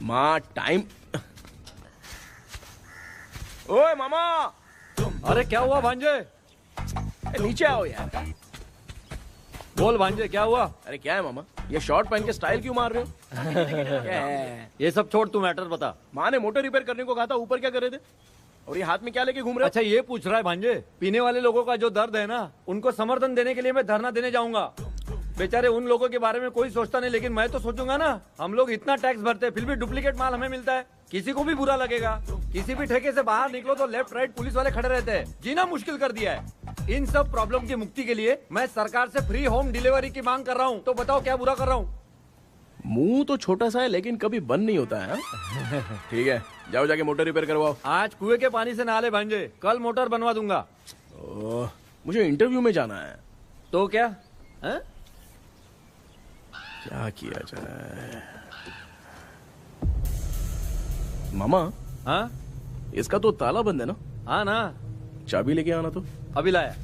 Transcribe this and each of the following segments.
माँ टाइम। ओए मामा। अरे क्या हुआ भांजे? नीचे आओ यार। बोल भांजे क्या हुआ? अरे क्या है मामा, ये शॉर्ट पहन के स्टाइल क्यों मार रहे हो? क्या है? ये सब छोड़, तू मैटर बता। माँ ने मोटर रिपेयर करने को कहा था, ऊपर क्या कर रहे थे? और ये हाथ में क्या लेके घूम रहे हो? अच्छा ये पूछ रहा है भांजे, पीने वाले लोगों का जो दर्द है ना, उनको समर्थन देने के लिए मैं धरना देने जाऊंगा। बेचारे उन लोगों के बारे में कोई सोचता नहीं, लेकिन मैं तो सोचूंगा ना। हम लोग इतना टैक्स भरते हैं, फिर भी डुप्लीकेट माल हमें मिलता है। किसी को भी बुरा लगेगा। किसी भी ठेके से बाहर निकलो तो लेफ्ट राइट पुलिस वाले खड़े रहते हैं। जीना मुश्किल कर दिया है। इन सब प्रॉब्लम की मुक्ति के लिए मैं सरकार से फ्री होम डिलीवरी की मांग कर रहा हूँ। तो बताओ क्या बुरा कर रहा हूँ? मुंह तो छोटा सा है लेकिन कभी बंद नहीं होता है। ठीक है, जाओ जाके मोटर रिपेयर करवाओ। आज कुएं के पानी से नहा ले भांजे, कल मोटर बनवा दूंगा। मुझे इंटरव्यू में जाना है। तो क्या है? क्या किया जाए? मामा। हाँ इसका तो ताला बंद है ना? हाँ ना। चाबी लेके आना तो। अभी लाया।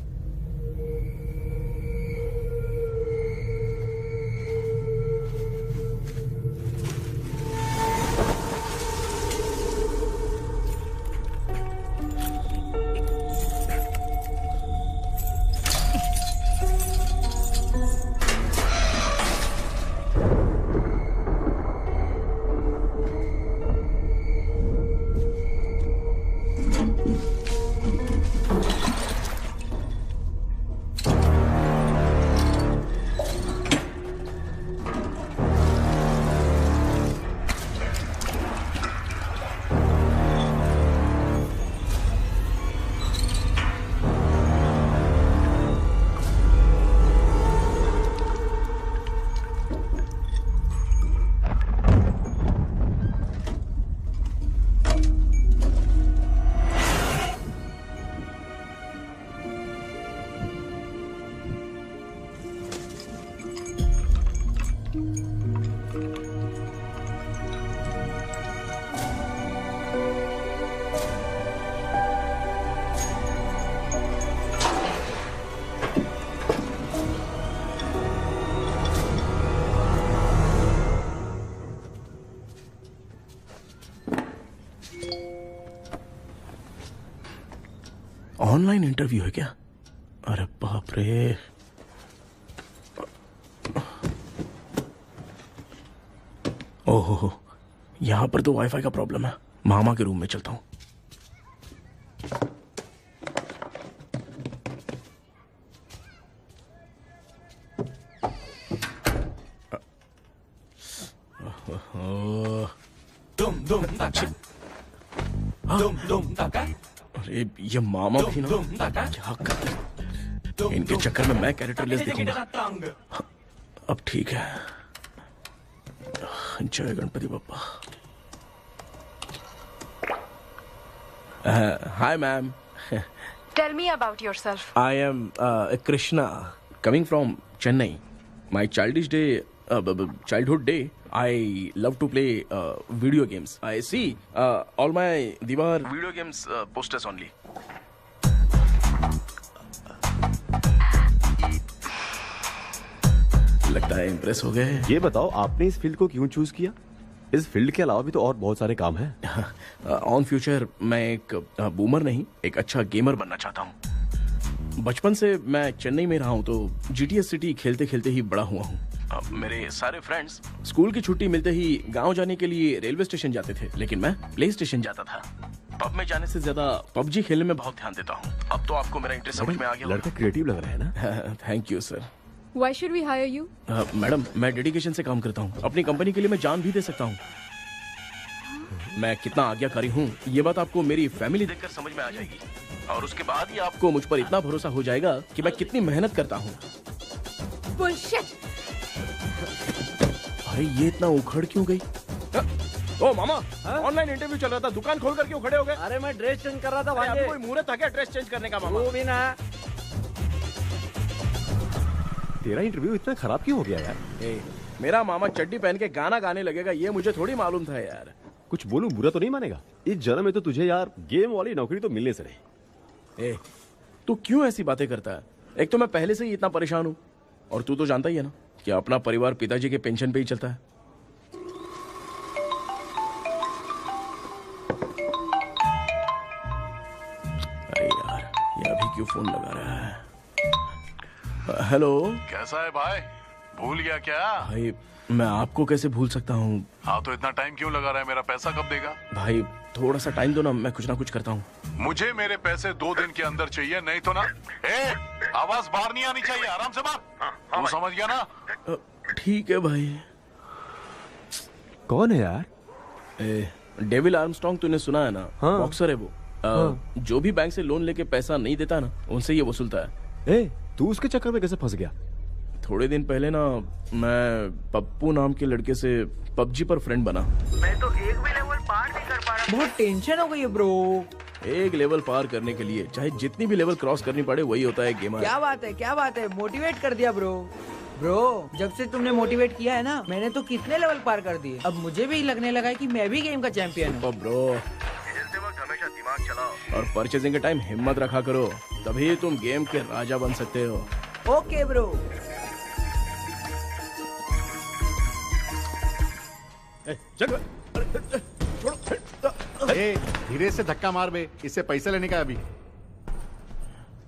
ऑनलाइन इंटरव्यू है क्या? अरे बाप रे। ओहो, यहां पर तो वाईफाई का प्रॉब्लम है। मामा के रूम में चलता हूं। अरे ये मामा भी ना, क्या करते? इनके चक्कर में मैं कैरेक्टरलेस दिखूंगा। अब ठीक है। जय Ganpati Bappa. Hi ma'am. Tell me about yourself. I am Krishna, coming from Chennai. My childhood day, I love to play video games. I see all my Diwar video games posters only. लगता है impress हो गए। ये बताओ आपने इस field को क्यों चूज किया? इस फील्ड के अलावा भी तो और बहुत सारे काम हैं। ऑन फ्यूचर मैं एक बूमर नहीं, एक अच्छा गेमर बनना चाहता हूँ। बचपन से मैं चेन्नई में रहा हूँ तो जीटीएस सिटी खेलते खेलते ही बड़ा हुआ हूँ। मेरे सारे फ्रेंड्स स्कूल की छुट्टी मिलते ही गांव जाने के लिए रेलवे स्टेशन जाते थे, लेकिन मैं प्ले स्टेशन जाता था। पब में जाने से ज्यादा पबजी खेलने में बहुत ध्यान देता हूँ। अब तो आपको मेरा इंटरेस्ट समझ में आ गया। लड़का क्रिएटिव लग रहा है ना? Thank you sir. Why should we hire you? Madam, मैं डेडिकेशन से काम करता हूँ। अपनी कंपनी के लिए मैं जान भी दे सकता हूँ। मैं कितना आज्ञाकारी हूँ ये बात आपको मेरी फैमिली देखकर समझ में आ जाएगी, और उसके बाद ही आपको मुझ पर इतना भरोसा हो जाएगा कि मैं कितनी मेहनत करता हूँ। Bullshit! अरे ये इतना उखड़ क्यों गई? ओ मामा, ऑनलाइन इंटरव्यू चल रहा था, दुकान खोल कर क्यों खड़े हो गए? अरे मैं ड्रेस चेंज कर रहा था भाई। अभी कोई मुहूर्त था क्या ड्रेस चेंज करने का मामा? वो भी ना। तेरा इंटरव्यू इतना खराब क्यों हो गया यार? मेरा मामा चड्डी पहन के गाना गाने लगेगा ये मुझे थोड़ी मालूम था यार। कुछ बोलूं बुरा तो नहीं मानेगा? इस जन्म में तो तुझे यार गेम वाली नौकरी तो मिलने से रही। तू क्यों ऐसी बातें करता है? एक तो मैं पहले से ही इतना परेशान हूँ, और तू तो जानता ही है ना कि अपना परिवार पिताजी के पेंशन पे ही चलता है। क्यों फोन लगा रहा है? हेलो कैसा है भाई? भूल गया क्या? भाई, मैं आपको कैसे भूल सकता हूँ? हाँ तो इतना टाइम क्यों लगा रहा है? मेरा पैसा कब देगा? भाई थोड़ा सा टाइम दो ना कुछ करता हूँ। मुझे मेरे पैसे 2 दिन के अंदर चाहिए, नहीं तो ना। आवाज बाहर नहीं आनी चाहिए, आराम से बात। तू समझ गया ना? ठीक है भाई। कौन है यार? डेविल आर्मस्ट्रॉन्ग तूने सुना है ना? हाँ। बॉक्सर है वो। जो भी बैंक से लोन लेके पैसा नहीं देता ना, उनसे ये वसूलता है। तू उसके चक्कर में कैसे फंस गया? थोड़े दिन पहले ना मैं पप्पू नाम के लड़के से पबजी पर फ्रेंड बना। मैं तो एक भी लेवल पार नहीं कर पा रहा। बहुत टेंशन हो गई है ब्रो। एक लेवल पार करने के लिए चाहे जितनी भी लेवल क्रॉस करनी पड़े, वही होता है गेमर। क्या बात है, मोटिवेट कर दिया ब्रो। जब से तुमने मोटिवेट किया है ना, मैंने तो कितने लेवल पार कर दिए। अब मुझे भी लगने लगा है कि मैं भी गेम का चैंपियन हूँ। ब्रो, खेलते वक्त हमेशा दिमाग चलाओ। और परचेजिंग के टाइम हिम्मत रखा करो, तभी तुम गेम के राजा बन सकते हो। Okay bro. धीरे से धक्का मार बे, इससे पैसे लेने का अभी।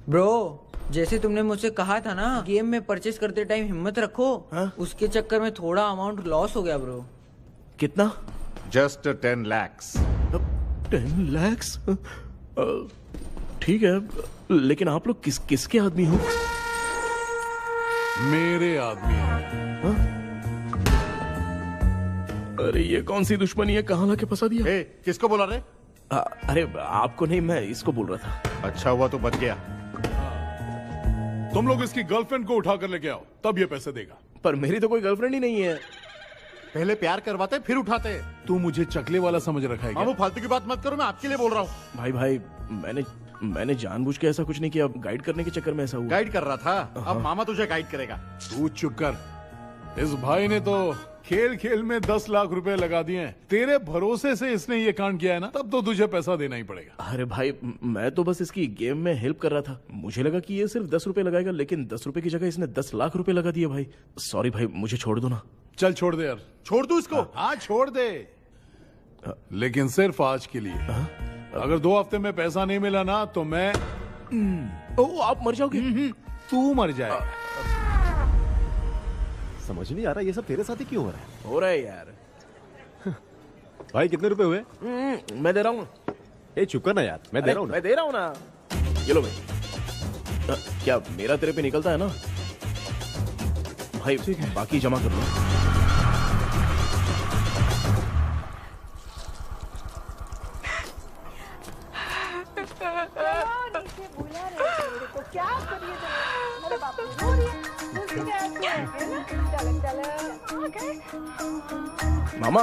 ब्रो, जैसे तुमने मुझसे कहा था ना, गेम में परचेस करते टाइम हिम्मत रखो। उसके चक्कर में थोड़ा अमाउंट लॉस हो गया ब्रो। कितना? Just 10 lakhs। 10 lakhs? ठीक है, लेकिन आप लोग किसके आदमी हो? मेरे आदमी है। अरे ये कौन सी दुश्मनी है, कहाँ लाके फंसा दिया? किसको बोला रे? अरे आपको नहीं, मैं इसको बोल रहा था। अच्छा हुआ तो बच गया। तुम लोग इसकी गर्लफ्रेंड को उठा कर लेके आओ, तब ये पैसे देगा। पर मेरी तो कोई गर्लफ्रेंड ही नहीं है। पहले प्यार करवाते फिर उठाते। तू मुझे चकले वाला समझ रखा है क्या? मामू फालतू की बात मत करो, मैं आपके लिए बोल रहा हूँ। भाई मैंने जानबूझ के ऐसा कुछ नहीं किया, गाइड करने के चक्कर में ऐसा हुआ। गाइड कर रहा था, अब मामा तुझे गाइड करेगा। तू चुप कर। इस भाई ने तो खेल खेल में 10 लाख रुपए लगा दिए हैं। तेरे भरोसे से इसने ये कांड किया है ना, तब तो तुझे पैसा देना ही पड़ेगा। अरे भाई, मैं तो बस इसकी गेम में हेल्प कर रहा था। मुझे लगा कि ये सिर्फ 10 रुपए लगाएगा, लेकिन 10 रुपए की जगह इसने 10 लाख रुपए लगा दिए। भाई सॉरी भाई, मुझे छोड़ दो ना। चल छोड़ दे यार। छोड़ दू इसको? हाँ छोड़ दे, लेकिन सिर्फ आज के लिए। अगर 2 हफ्ते में पैसा नहीं मिला ना, तो मैं आप मर जाओगे। तू मर जाए। समझ नहीं आ रहा ये सब तेरे साथ ही क्यों हो रहा है? हो रहा है यार। भाई कितने रुपए हुए? मैं दे रहा हूँ। चुप कर ना यार, मैं दे रहा हूँ। मैं दे रहा हूँ ना। ये लो भाई। क्या मेरा तेरे पे निकलता है ना भाई? बाकी जमा कर लो। मामा,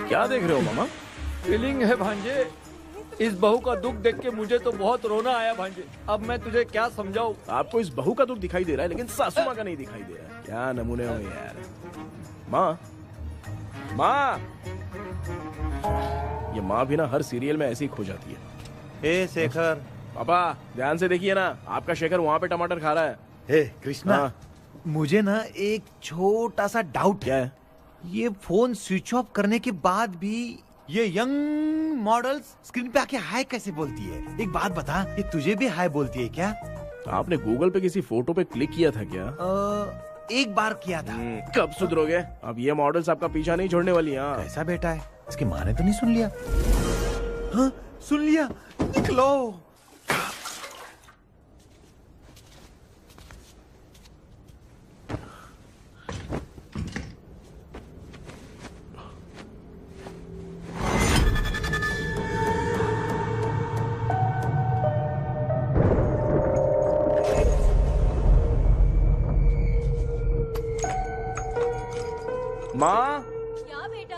क्या देख रहे हो मामा? फीलिंग है भांजे। इस बहू का दुख देख के मुझे तो बहुत रोना आया भांजे। अब मैं तुझे क्या समझाऊं? आपको इस बहू का दुख दिखाई दे रहा है, लेकिन सासू माँ का नहीं दिखाई दे रहा है। क्या नमूने हो यार। माँ, ये माँ भी ना हर सीरियल में ऐसी ही खो जाती है। शेखर। पापा ध्यान से देखिए ना, आपका शेखर वहाँ पे टमाटर खा रहा है। कृष्णा, हाँ। मुझे ना एक छोटा सा डाउट क्या है। है? ये फोन स्विच ऑफ करने के बाद भी ये यंग मॉडल्स स्क्रीन पे आके हाय कैसे बोलती है? एक बात बता, ये तुझे भी हाय बोलती है क्या? आपने गूगल पे किसी फोटो पे क्लिक किया था क्या? एक बार किया था। कब सुधरोगे? अब ये मॉडल्स आपका पीछा नहीं छोड़ने वाली। हाँ, कैसा बेटा है? इसकी माँ ने तो नहीं सुन लिया? हाँ, सुन लिया। निकलो। माँ, क्या बेटा?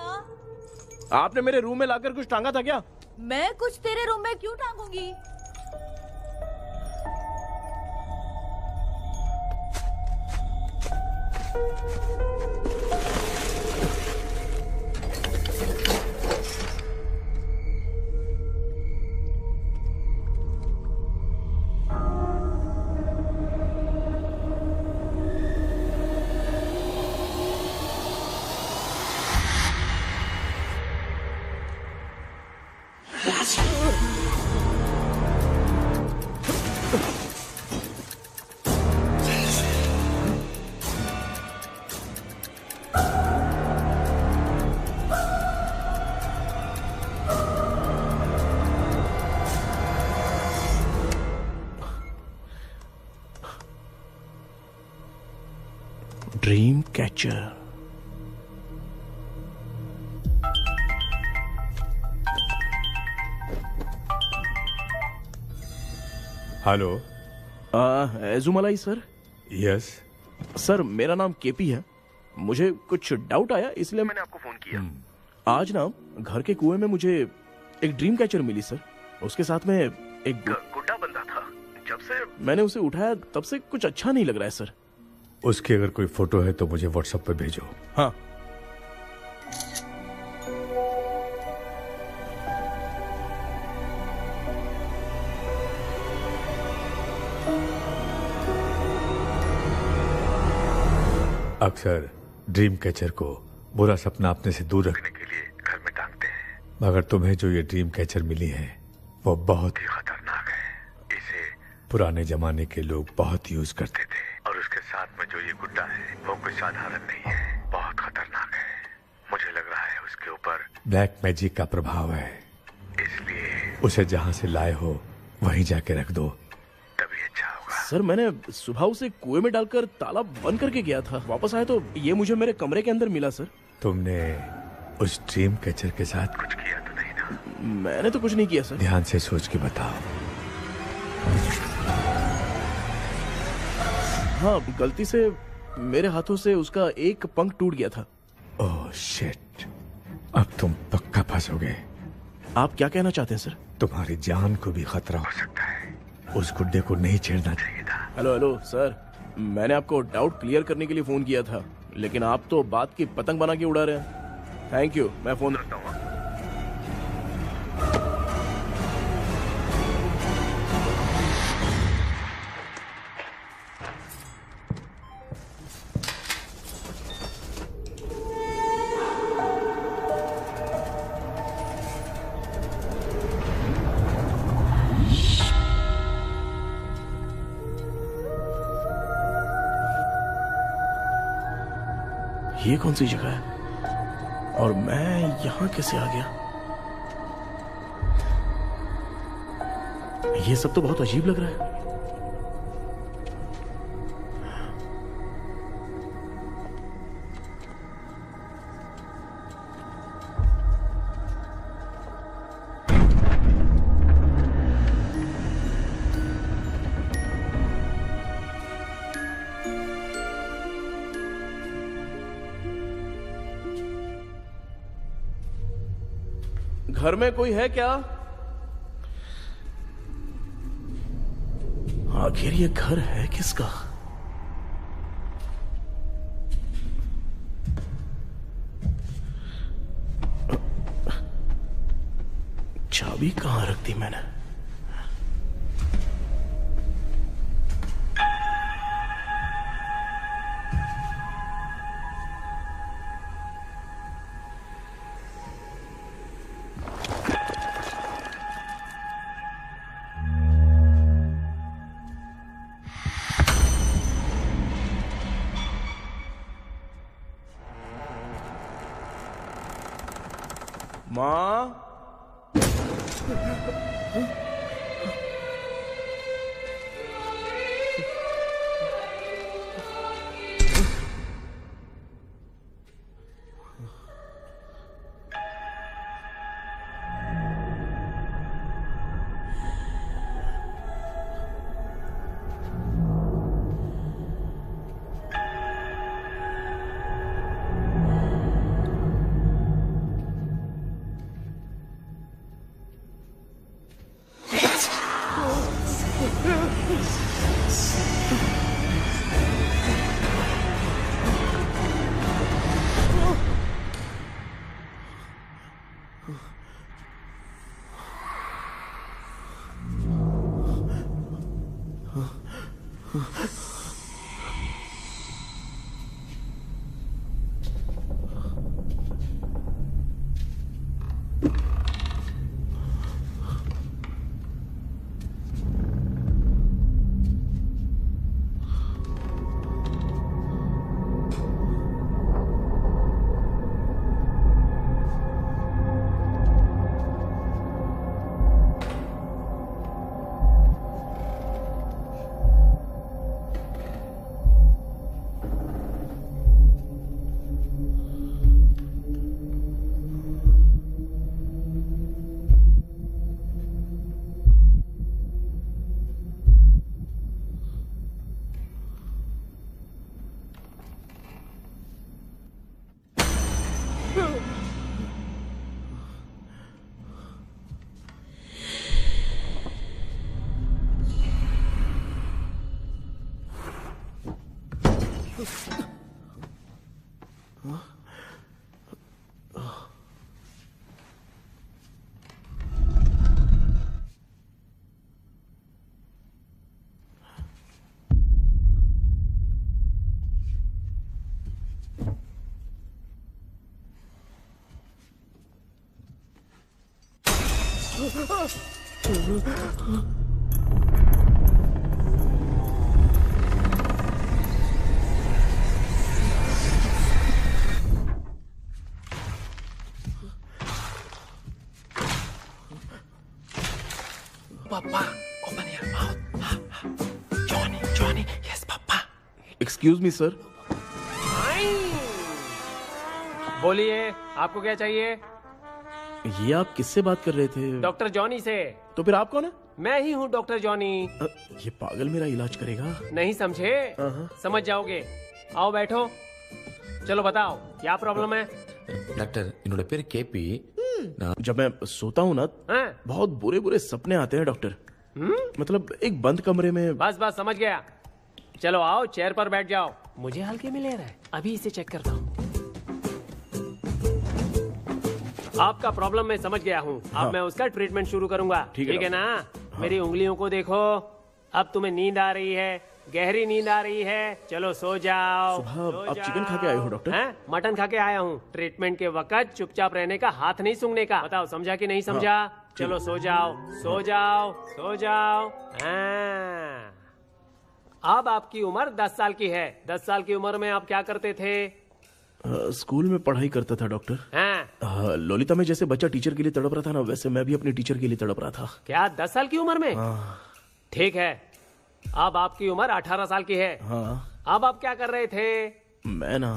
आपने मेरे रूम में लाकर कुछ टांगा था क्या? मैं कुछ तेरे रूम में क्यों टांगूंगी? Dream catcher. Hello. Ezhumalai sir. Yes sir, मेरा नाम केपी है। मुझे कुछ डाउट आया इसलिए मैंने आपको फोन किया। आज ना घर के कुएं में मुझे एक ड्रीम कैचर मिली सर। उसके साथ में एक गुड्डा बंदा था। जब से मैंने उसे उठाया तब से कुछ अच्छा नहीं लग रहा है सर। उसकी अगर कोई फोटो है तो मुझे व्हाट्सएप पे भेजो। हाँ। अक्सर ड्रीम कैचर को बुरा सपना अपने से दूर रखने के लिए घर में टांगते हैं, मगर तुम्हें जो ये ड्रीम कैचर मिली है वो बहुत ही खतरनाक है। इसे पुराने जमाने के लोग बहुत यूज करते थे, और उसके साथ में जो ये गुड्डा है वो कोई साधारण नहीं है, बहुत खतरनाक है। मुझे लग रहा है उसके ऊपर ब्लैक मैजिक का प्रभाव है, इसलिए उसे जहां से लाए हो वहीं जाके रख दो, तभी अच्छा होगा। सर, मैंने सुबह उसे कुएं में डालकर ताला बंद करके गया था। वापस आया तो ये मुझे मेरे कमरे के अंदर मिला सर। तुमने उस ड्रीम कैचर के साथ कुछ किया तो नहीं ना? मैंने तो कुछ नहीं किया सर। ध्यान से सोच के बताओ। हाँ, गलती से मेरे हाथों से उसका एक पंख टूट गया था। ओह शिट, अब तुम पक्का फंसोगे। आप क्या कहना चाहते हैं सर? तुम्हारी जान को भी खतरा हो सकता है। उस गुड्डे को नहीं छेड़ना चाहिए था। हेलो सर, मैंने आपको डाउट क्लियर करने के लिए फोन किया था, लेकिन आप तो बात की पतंग बना के उड़ा रहे हैं। थैंक यू, मैं फोन रखता हूँ। ये कौन सी जगह है और मैं यहां कैसे आ गया? ये सब तो बहुत अजीब लग रहा है। घर में कोई है क्या? आखिर ये घर है किसका? चाबी कहां रख दी मैंने? माँ, Papa, open your mouth. Johnny, Johnny, yes, Papa. Excuse me sir. बोलिए, आपको क्या चाहिए? ये आप किससे बात कर रहे थे? डॉक्टर जॉनी से। तो फिर आप कौन है? मैं ही हूँ डॉक्टर जॉनी। ये पागल मेरा इलाज करेगा? नहीं समझे? समझ जाओगे। आओ बैठो। चलो बताओ क्या प्रॉब्लम है? डॉक्टर इन्होंने पेर केपी जब मैं सोता हूँ ना बहुत बुरे बुरे सपने आते हैं डॉक्टर। मतलब एक बंद कमरे में। बस बस समझ गया। चलो आओ चेयर पर बैठ जाओ। मुझे हल्के में ले रहा है, अभी इसे चेक करता हूँ। आपका प्रॉब्लम मैं समझ गया हूँ। अब मैं उसका ट्रीटमेंट शुरू करूंगा। ठीक है ना? मेरी उंगलियों को देखो। अब तुम्हें नींद आ रही है, गहरी नींद आ रही है। चलो सो जाओ। सुबह आप चिकन खा के आए हो डॉक्टर? मटन खा के आया हूँ। ट्रीटमेंट के वक्त चुपचाप रहने का, हाथ नहीं सूंघने का। बताओ समझा कि नहीं समझा? चलो सो जाओ, सो जाओ, सो जाओ। अब आपकी उम्र 10 साल की है। 10 साल की उम्र में आप क्या करते थे? स्कूल में पढ़ाई करता था डॉक्टर। ललिता में जैसे बच्चा टीचर के लिए तड़प रहा था ना, वैसे मैं भी अपने टीचर के लिए तड़प रहा था। क्या 10 साल की उम्र में? ठीक है, अब आपकी उम्र 18 साल की है। अब आप क्या कर रहे थे? मैं ना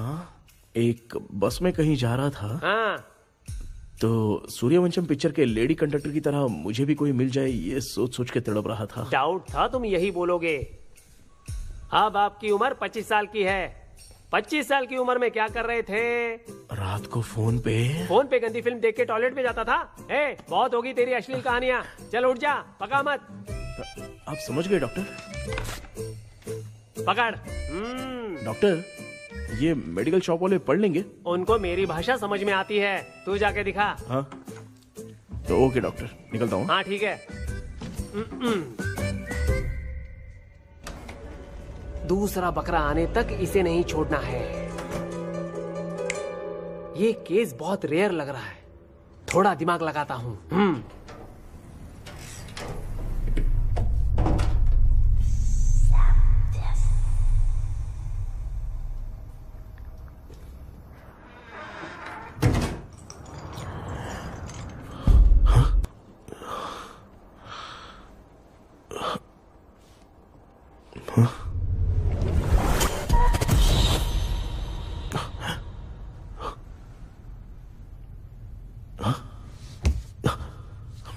एक बस में कहीं जा रहा था। तो सूर्यवंशम पिक्चर के लेडी कंडक्टर की तरह मुझे भी कोई मिल जाए, ये सोच सोच के तड़प रहा था। डाउट था तुम यही बोलोगे। अब आपकी उम्र 25 साल की है। 25 साल की उम्र में क्या कर रहे थे? रात को फोन पे गंदी फिल्म देख के टॉयलेट में जाता था। बहुत होगी तेरी अश्लील कहानियां। चल उठ जा, पका मत। आप समझ गए डॉक्टर? पकड़। डॉक्टर ये मेडिकल शॉप वाले पढ़ लेंगे? उनको मेरी भाषा समझ में आती है। तू जाके दिखा। हाँ तो ओके डॉक्टर, निकलता हूँ। हाँ ठीक है। दूसरा बकरा आने तक इसे नहीं छोड़ना है। ये केस बहुत रेयर लग रहा है, थोड़ा दिमाग लगाता हूँ।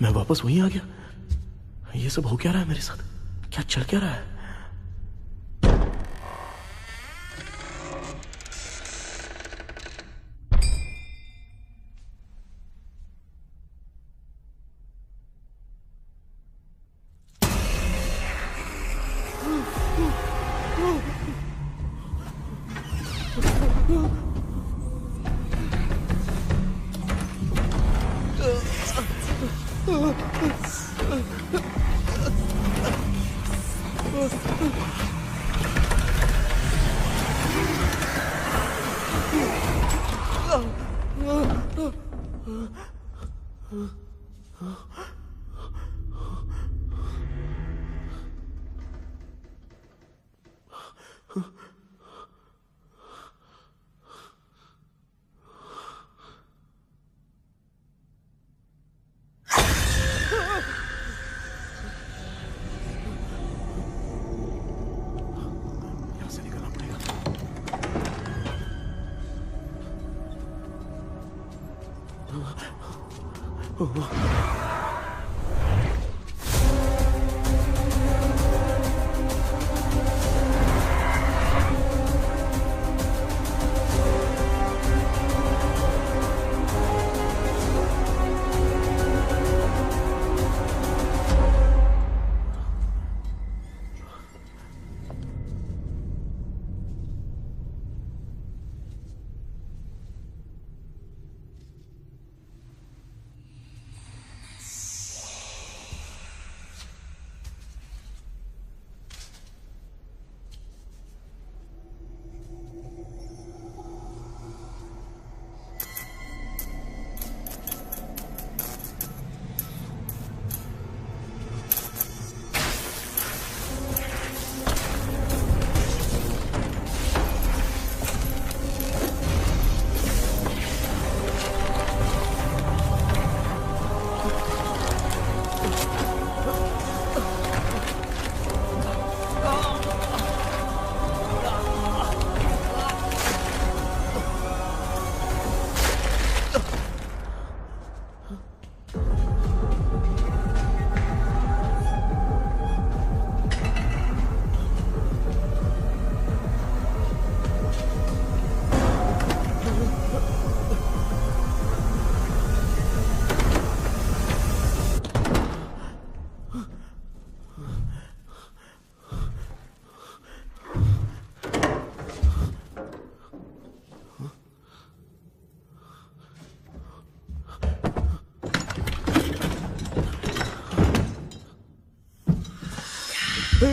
मैं वापस वहीं आ गया। ये सब हो क्या रहा है मेरे साथ? क्या चल क्या रहा है?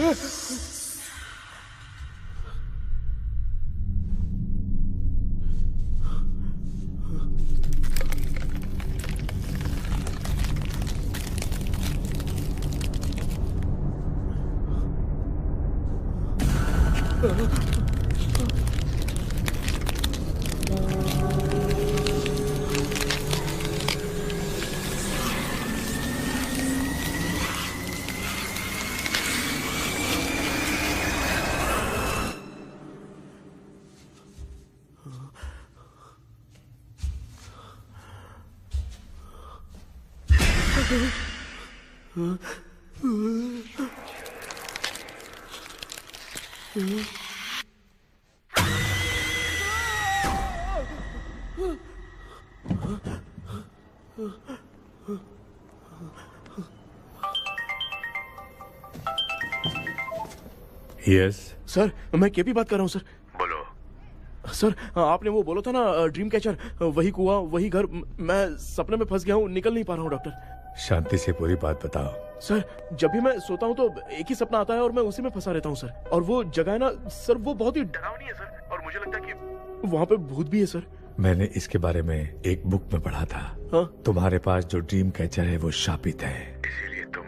यस सर, मैं केपी बात कर रहा हूँ सर। बोलो। सर, आपने वो बोला था ना ड्रीम कैचर, वही कुआं, वही घर, मैं सपने में फंस गया हूँ, निकल नहीं पा रहा हूँ डॉक्टर। शांति से पूरी बात बताओ। सर, जब भी मैं सोता हूँ तो एक ही सपना आता है और मैं उसी में फंसा रहता हूँ सर। और वो जगह है ना सर, वो बहुत ही डरावनी है सर, और मुझे लगता है कि वहाँ पे भूत भी है सर। मैंने इसके बारे में एक बुक में पढ़ा था। हाँ? तुम्हारे पास जो ड्रीम कैचर है वो शापित है, इसीलिए तुम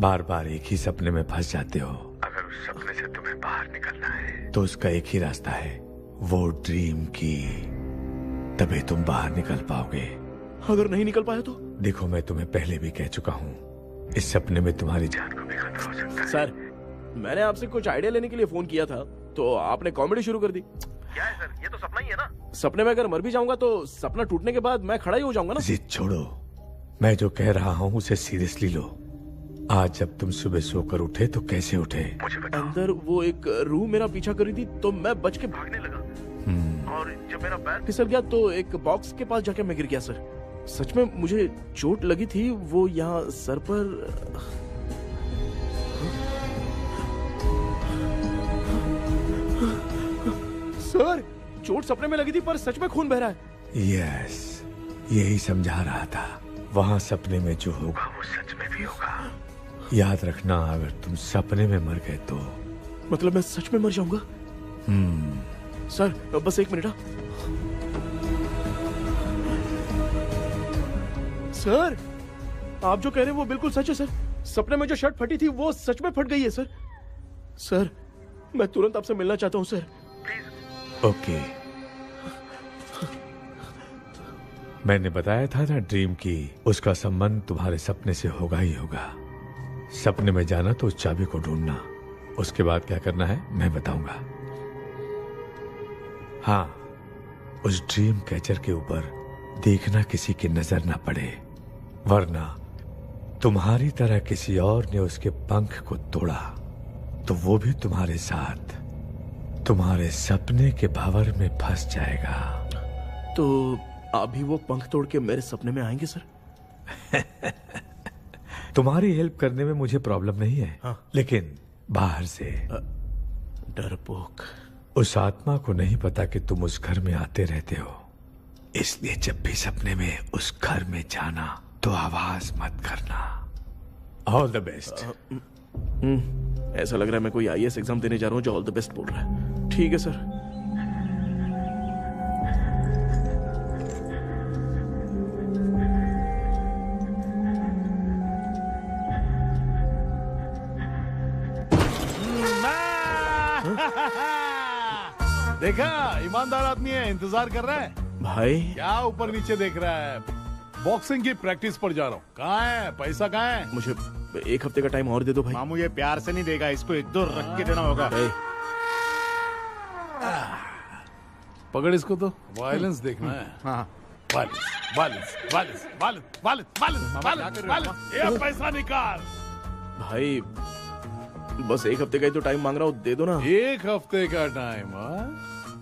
बार बार एक ही सपने में फंस जाते हो। अगर उस सपने से तुम्हें बाहर निकलना है तो उसका एक ही रास्ता है, वो ड्रीम की, तभी तुम बाहर निकल पाओगे। अगर नहीं निकल पाया तो? देखो, मैं तुम्हें पहले भी कह चुका हूँ, इस सपने में तुम्हारी जान को भी खतरा हो सकता है। सर, मैंने आपसे कुछ आइडिया लेने के लिए फोन किया था तो आपने कॉमेडी शुरू कर दी। क्या है सर, ये तो सपना ही है ना। सपने में अगर मर भी जाऊंगा तो सपना टूटने के बाद मैं खड़ा ही हो जाऊंगा ना। जिद छोड़ो, मैं जो कह रहा हूँ उसे सीरियसली लो। आज जब तुम सुबह सोकर उठे तो कैसे उठे? मुझे बताओ। अंदर वो एक रूह मेरा पीछा करी थी तो मैं बच के भागने लगा, और जब मेरा पैर फिसल गया तो एक बॉक्स के पास जाके मैं गिर गया सर। सच में मुझे चोट लगी थी, वो यहाँ सर पर। सर, चोट सपने में लगी थी पर सच में खून बह रहा है। यस, यही समझा रहा था। वहाँ सपने में जो होगा वो सच में भी होगा। याद रखना, अगर तुम सपने में मर गए तो मतलब मैं सच में मर जाऊंगा? सर, बस एक मिनट। सर, आप जो कह रहे हैं वो बिल्कुल सच है सर। सपने में जो शर्ट फटी थी वो सच में फट गई है सर। सर, मैं तुरंत आपसे मिलना चाहता हूँ सर। ओके, मैंने बताया था ना ड्रीम की, उसका संबंध तुम्हारे सपने से होगा ही होगा। सपने में जाना तो उस चाबी को ढूंढना, उसके बाद क्या करना है मैं बताऊंगा। हाँ, उस ड्रीम कैचर के ऊपर देखना किसी की नजर ना पड़े, वरना तुम्हारी तरह किसी और ने उसके पंख को तोड़ा तो वो भी तुम्हारे साथ तुम्हारे सपने के भंवर में फंस जाएगा। तो अभी वो पंख तोड़ के मेरे सपने में आएंगे सर? तुम्हारी हेल्प करने में मुझे प्रॉब्लम नहीं है। हाँ। लेकिन बाहर से डरपोक। उस आत्मा को नहीं पता कि तुम उस घर में आते रहते हो, इसलिए जब भी सपने में उस घर में जाना तो आवाज मत करना। All the best. ऐसा लग रहा है मैं कोई आईएएस एग्जाम देने जा रहा हूँ जो ऑल द बेस्ट बोल रहा है। ठीक है सर। देखा, ईमानदार आदमी है, इंतजार कर रहा है। भाई क्या ऊपर नीचे देख रहा है? बॉक्सिंग की प्रैक्टिस पर जा रहा हूँ। कहाँ है पैसा, कहाँ है? मुझे एक हफ्ते का टाइम और दे दो भाई। मामू ये प्यार से नहीं देगा, इसको एक दो रख के देना होगा। पकड़ इसको, तो वायलेंस देखना है। हाँ, ये पैसा निकाल भाई। बस एक हफ्ते का ही तो टाइम मांग रहा हूँ, दे दो ना। एक हफ्ते का टाइम?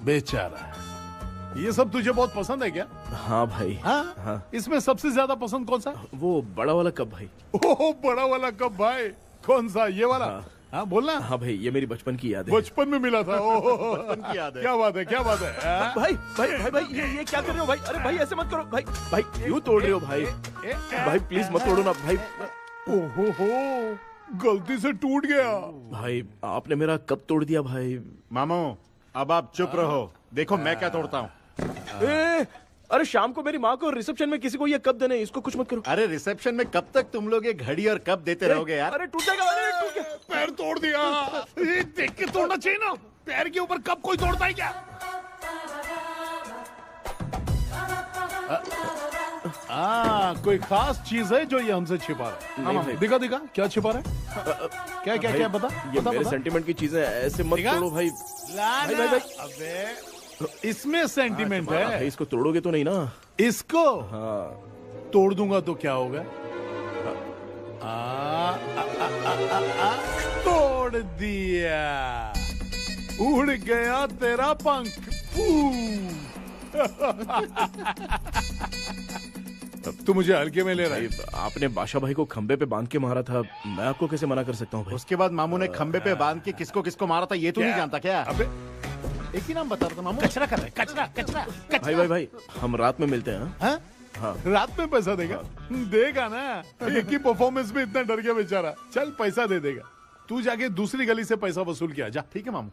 बेचारा, ये सब तुझे बहुत पसंद है क्या? हाँ भाई। हाँ? इसमें सबसे ज्यादा पसंद कौन सा? वो बड़ा वाला कप भाई। ओह, बड़ा वाला कप भाई। कौन सा, ये वाला? हाँ बोलना। हाँ भाई, ये मेरी बचपन की याद है। बचपन में मिला था। बचपन की याद है। क्या बात है, क्या बात है? भाई भाई भाई भाई, ये क्या कर रहे हो भाई? अरे भाई ऐसे मत करो भाई। भाई क्यों तोड़ रहे हो भाई? भाई प्लीज मत तोड़ो ना भाई। ओहो, गलती से टूट गया। भाई आपने मेरा कब तोड़ दिया भाई। मामू अब आप चुप रहो, देखो मैं क्या तोड़ता हूँ। अरे शाम को मेरी माँ को रिसेप्शन में किसी को ये कप देने, इसको कुछ मत करो। अरे रिसेप्शन में कब तक तुम लोग ये घड़ी और कप देते रहोगे यार। अरे टूट जाएगा, अरे टूट गया। पैर तोड़ दिया। ये देख के तोड़ना चाहिए ना, पैर के ऊपर कप कोई तोड़ता है क्या। कोई खास चीज है जो ये हमसे छिपा रहा है। नहीं, दिखा दिखा क्या छिपा रहा है। क्या क्या क्या बता, ये बता, मेरे बता। सेंटीमेंट की चीजें ऐसे मत तोड़ो भाई। भाई भाई भाई अबे इसमें सेंटीमेंट है। भाई इसको तोड़ोगे तो नहीं ना। इसको हाँ तोड़ दूंगा तो क्या होगा। तोड़ दिया, उड़ गया तेरा पंख। तू मुझे हल्के में ले रहा है। आपने बादशाह भाई को खंबे पे बांध के मारा था, मैं आपको कैसे मना कर सकता हूँ भाई। उसके बाद मामू ने खंबे पे बांध के किसको किसको मारा था ये तो नहीं जानता क्या। अबे एक ही नाम बता रहा था मामू। कचरा कर रहे, कचरा कचरा भाई भाई भाई हम रात में मिलते हैं। हाँ? हाँ रात में पैसा देगा। देगा ना, एक ही परफॉर्मेंस में इतना डर गया बेचारा। चल पैसा दे देगा, तू जाके दूसरी गली से पैसा वसूल किया जा। ठीक है मामू।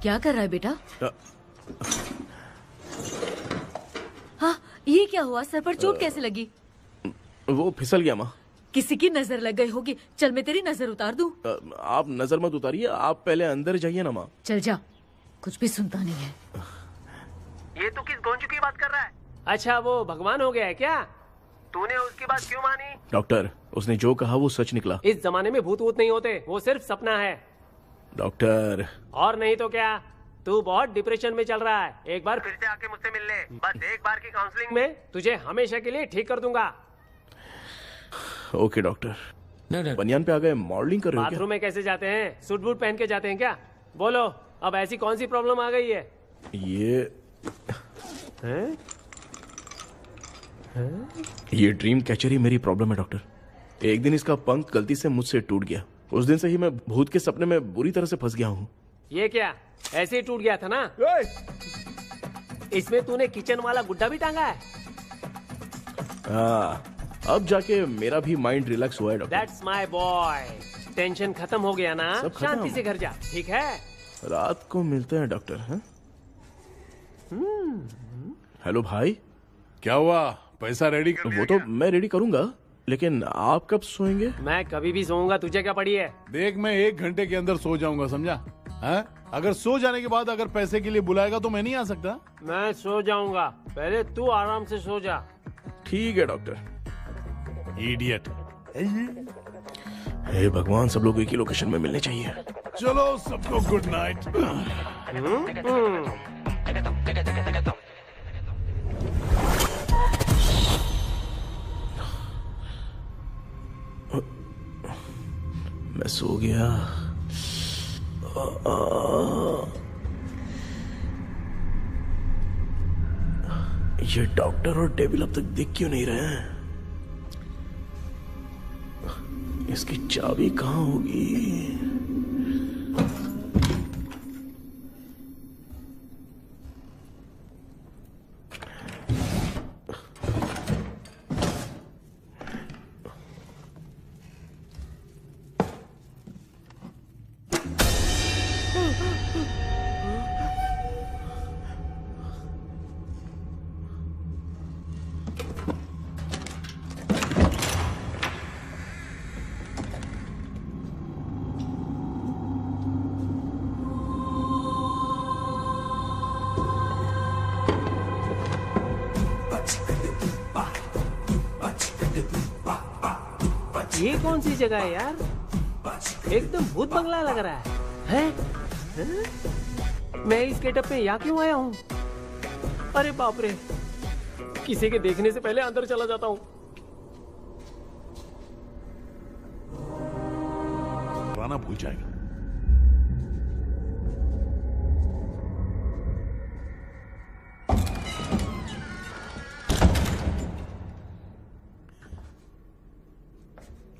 क्या कर रहा है बेटा। हाँ ये क्या हुआ, सर पर चोट कैसे लगी। वो फिसल गया माँ। किसी की नजर लग गई होगी, चल मैं तेरी नजर उतार दूं। आप नजर मत उतारिए, आप पहले अंदर जाइए ना माँ। चल जा, कुछ भी सुनता नहीं है। ये तो किस गोंजू की बात कर रहा है। अच्छा वो भगवान हो गया है क्या। तूने उसकी बात क्यों मानी। डॉक्टर उसने जो कहा वो सच निकला। इस जमाने में भूत वूत नहीं होते, वो सिर्फ सपना है। डॉक्टर और नहीं तो क्या, तू बहुत डिप्रेशन में चल रहा है। एक बार फिर से आके मुझसे मिल ले, बस एक बार की काउंसलिंग में तुझे हमेशा के लिए ठीक कर दूंगा। Okay doctor. बनियान पे आ गए, मॉडलिंग कर रहे हो क्या? बाथरूम में कैसे जाते हैं, सूट बूट पहन के जाते हैं क्या। बोलो अब ऐसी कौन सी प्रॉब्लम आ गई है। ये ड्रीम कैचर ही मेरी प्रॉब्लम है डॉक्टर। एक दिन इसका पंख गलती से मुझसे टूट गया, उस दिन से ही मैं भूत के सपने में बुरी तरह से फंस गया हूँ। ये क्या ऐसे ही टूट गया था ना। इसमें तूने किचन वाला गुड्डा भी टांगा है। अब जाके मेरा भी माइंड रिलैक्स हुआ है doctor. That's my boy। Tension खत्म हो गया ना, सब खत्म। शांति से घर जा, ठीक है। रात को मिलते हैं डॉक्टर। हैं? हेलो भाई, क्या हुआ, पैसा रेडी। वो तो मैं रेडी करूंगा, लेकिन आप कब सोएंगे? मैं कभी भी सोऊंगा, तुझे क्या पड़ी है। देख मैं 1 घंटे के अंदर सो जाऊंगा, समझा। अगर सो जाने के बाद अगर पैसे के लिए बुलाएगा तो मैं नहीं आ सकता। मैं सो जाऊंगा, पहले तू आराम से सो जा। ठीक है डॉक्टर। इडियट। हे भगवान, सब लोग एक ही लोकेशन में मिलने चाहिए। चलो सबको गुड नाइट। मैं सो गया। ये डॉक्टर और डेविल अब तक दिख क्यों नहीं रहे हैं? इसकी चाबी कहाँ होगी? ये कौन सी जगह है यार, एकदम भूत बंगला लग रहा है। मैं इस गेटअप में यहाँ क्यों आया हूँ। अरे बाप रे, किसी के देखने से पहले अंदर चला जाता हूँ। राना भूल जाएगा।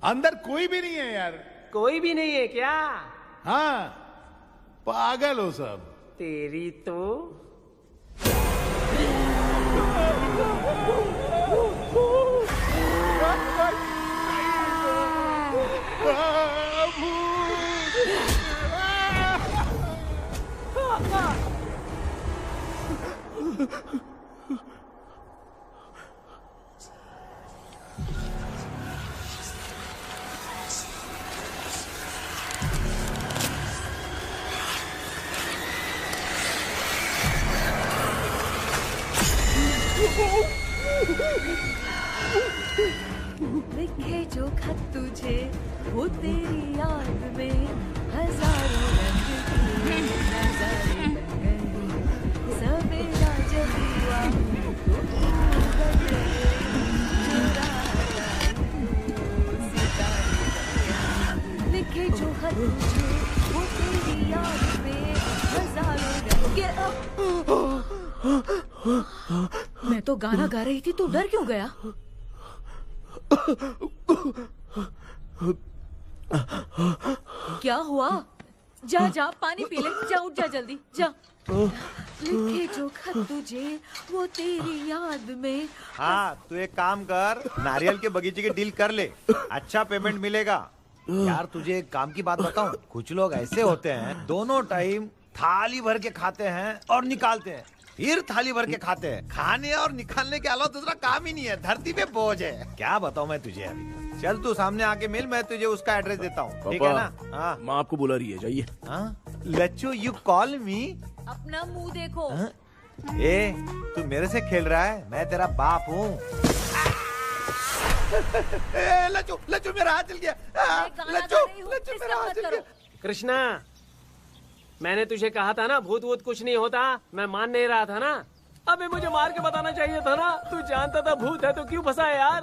अंदर कोई भी नहीं है यार। कोई भी नहीं है क्या। हाँ, पागल हो सब। तेरी तो लिखे जो खत तुझे वो तेरी याद में हजारों रंग की नजारे बन गए। सवेरा जब हुआ तो बदल गए, चुराया तू सितारे। लिखे जो खत तुझे वो तेरी याद में हजारों रंग के। मैं तो गाना गा रही थी, तू डर क्यों गया? क्या हुआ? जा जा पानी पी ले, जा उठ जा जल्दी जा। लिखे जो खत तुझे वो तेरी याद में। हाँ, तू एक काम कर, नारियल के बगीचे की डील कर ले, अच्छा पेमेंट मिलेगा। यार तुझे एक काम की बात बताऊं, कुछ लोग ऐसे होते हैं दोनों टाइम थाली भर के खाते हैं और निकालते हैं, फिर थाली भर के खाते हैं। खाने और निकालने के अलावा दूसरा काम ही नहीं है, धरती पे बोझ है। क्या बताऊं मैं तुझे अभी। चल तू सामने आके मिल, मैं तुझे उसका एड्रेस देता हूँ, ठीक है ना? हाँ, माँ आपको बुला रही है, जाइए। हाँ, लच्चू यू कॉल मी। अपना मुंह देखो। ए, तू मेरे से खेल रहा है? मैं तेरा बाप हूँ। लच्चू लच्चू मेरा हाथ जल गया। लच्चू लच्चू मेरा हाथ जल गया। कृष्णा, मैंने तुझे कहा था ना भूत वूत कुछ नहीं होता, मैं मान नहीं रहा था ना। अबे मुझे मार के बताना चाहिए था ना, तू जानता था भूत है तो क्यों फंसा है यार?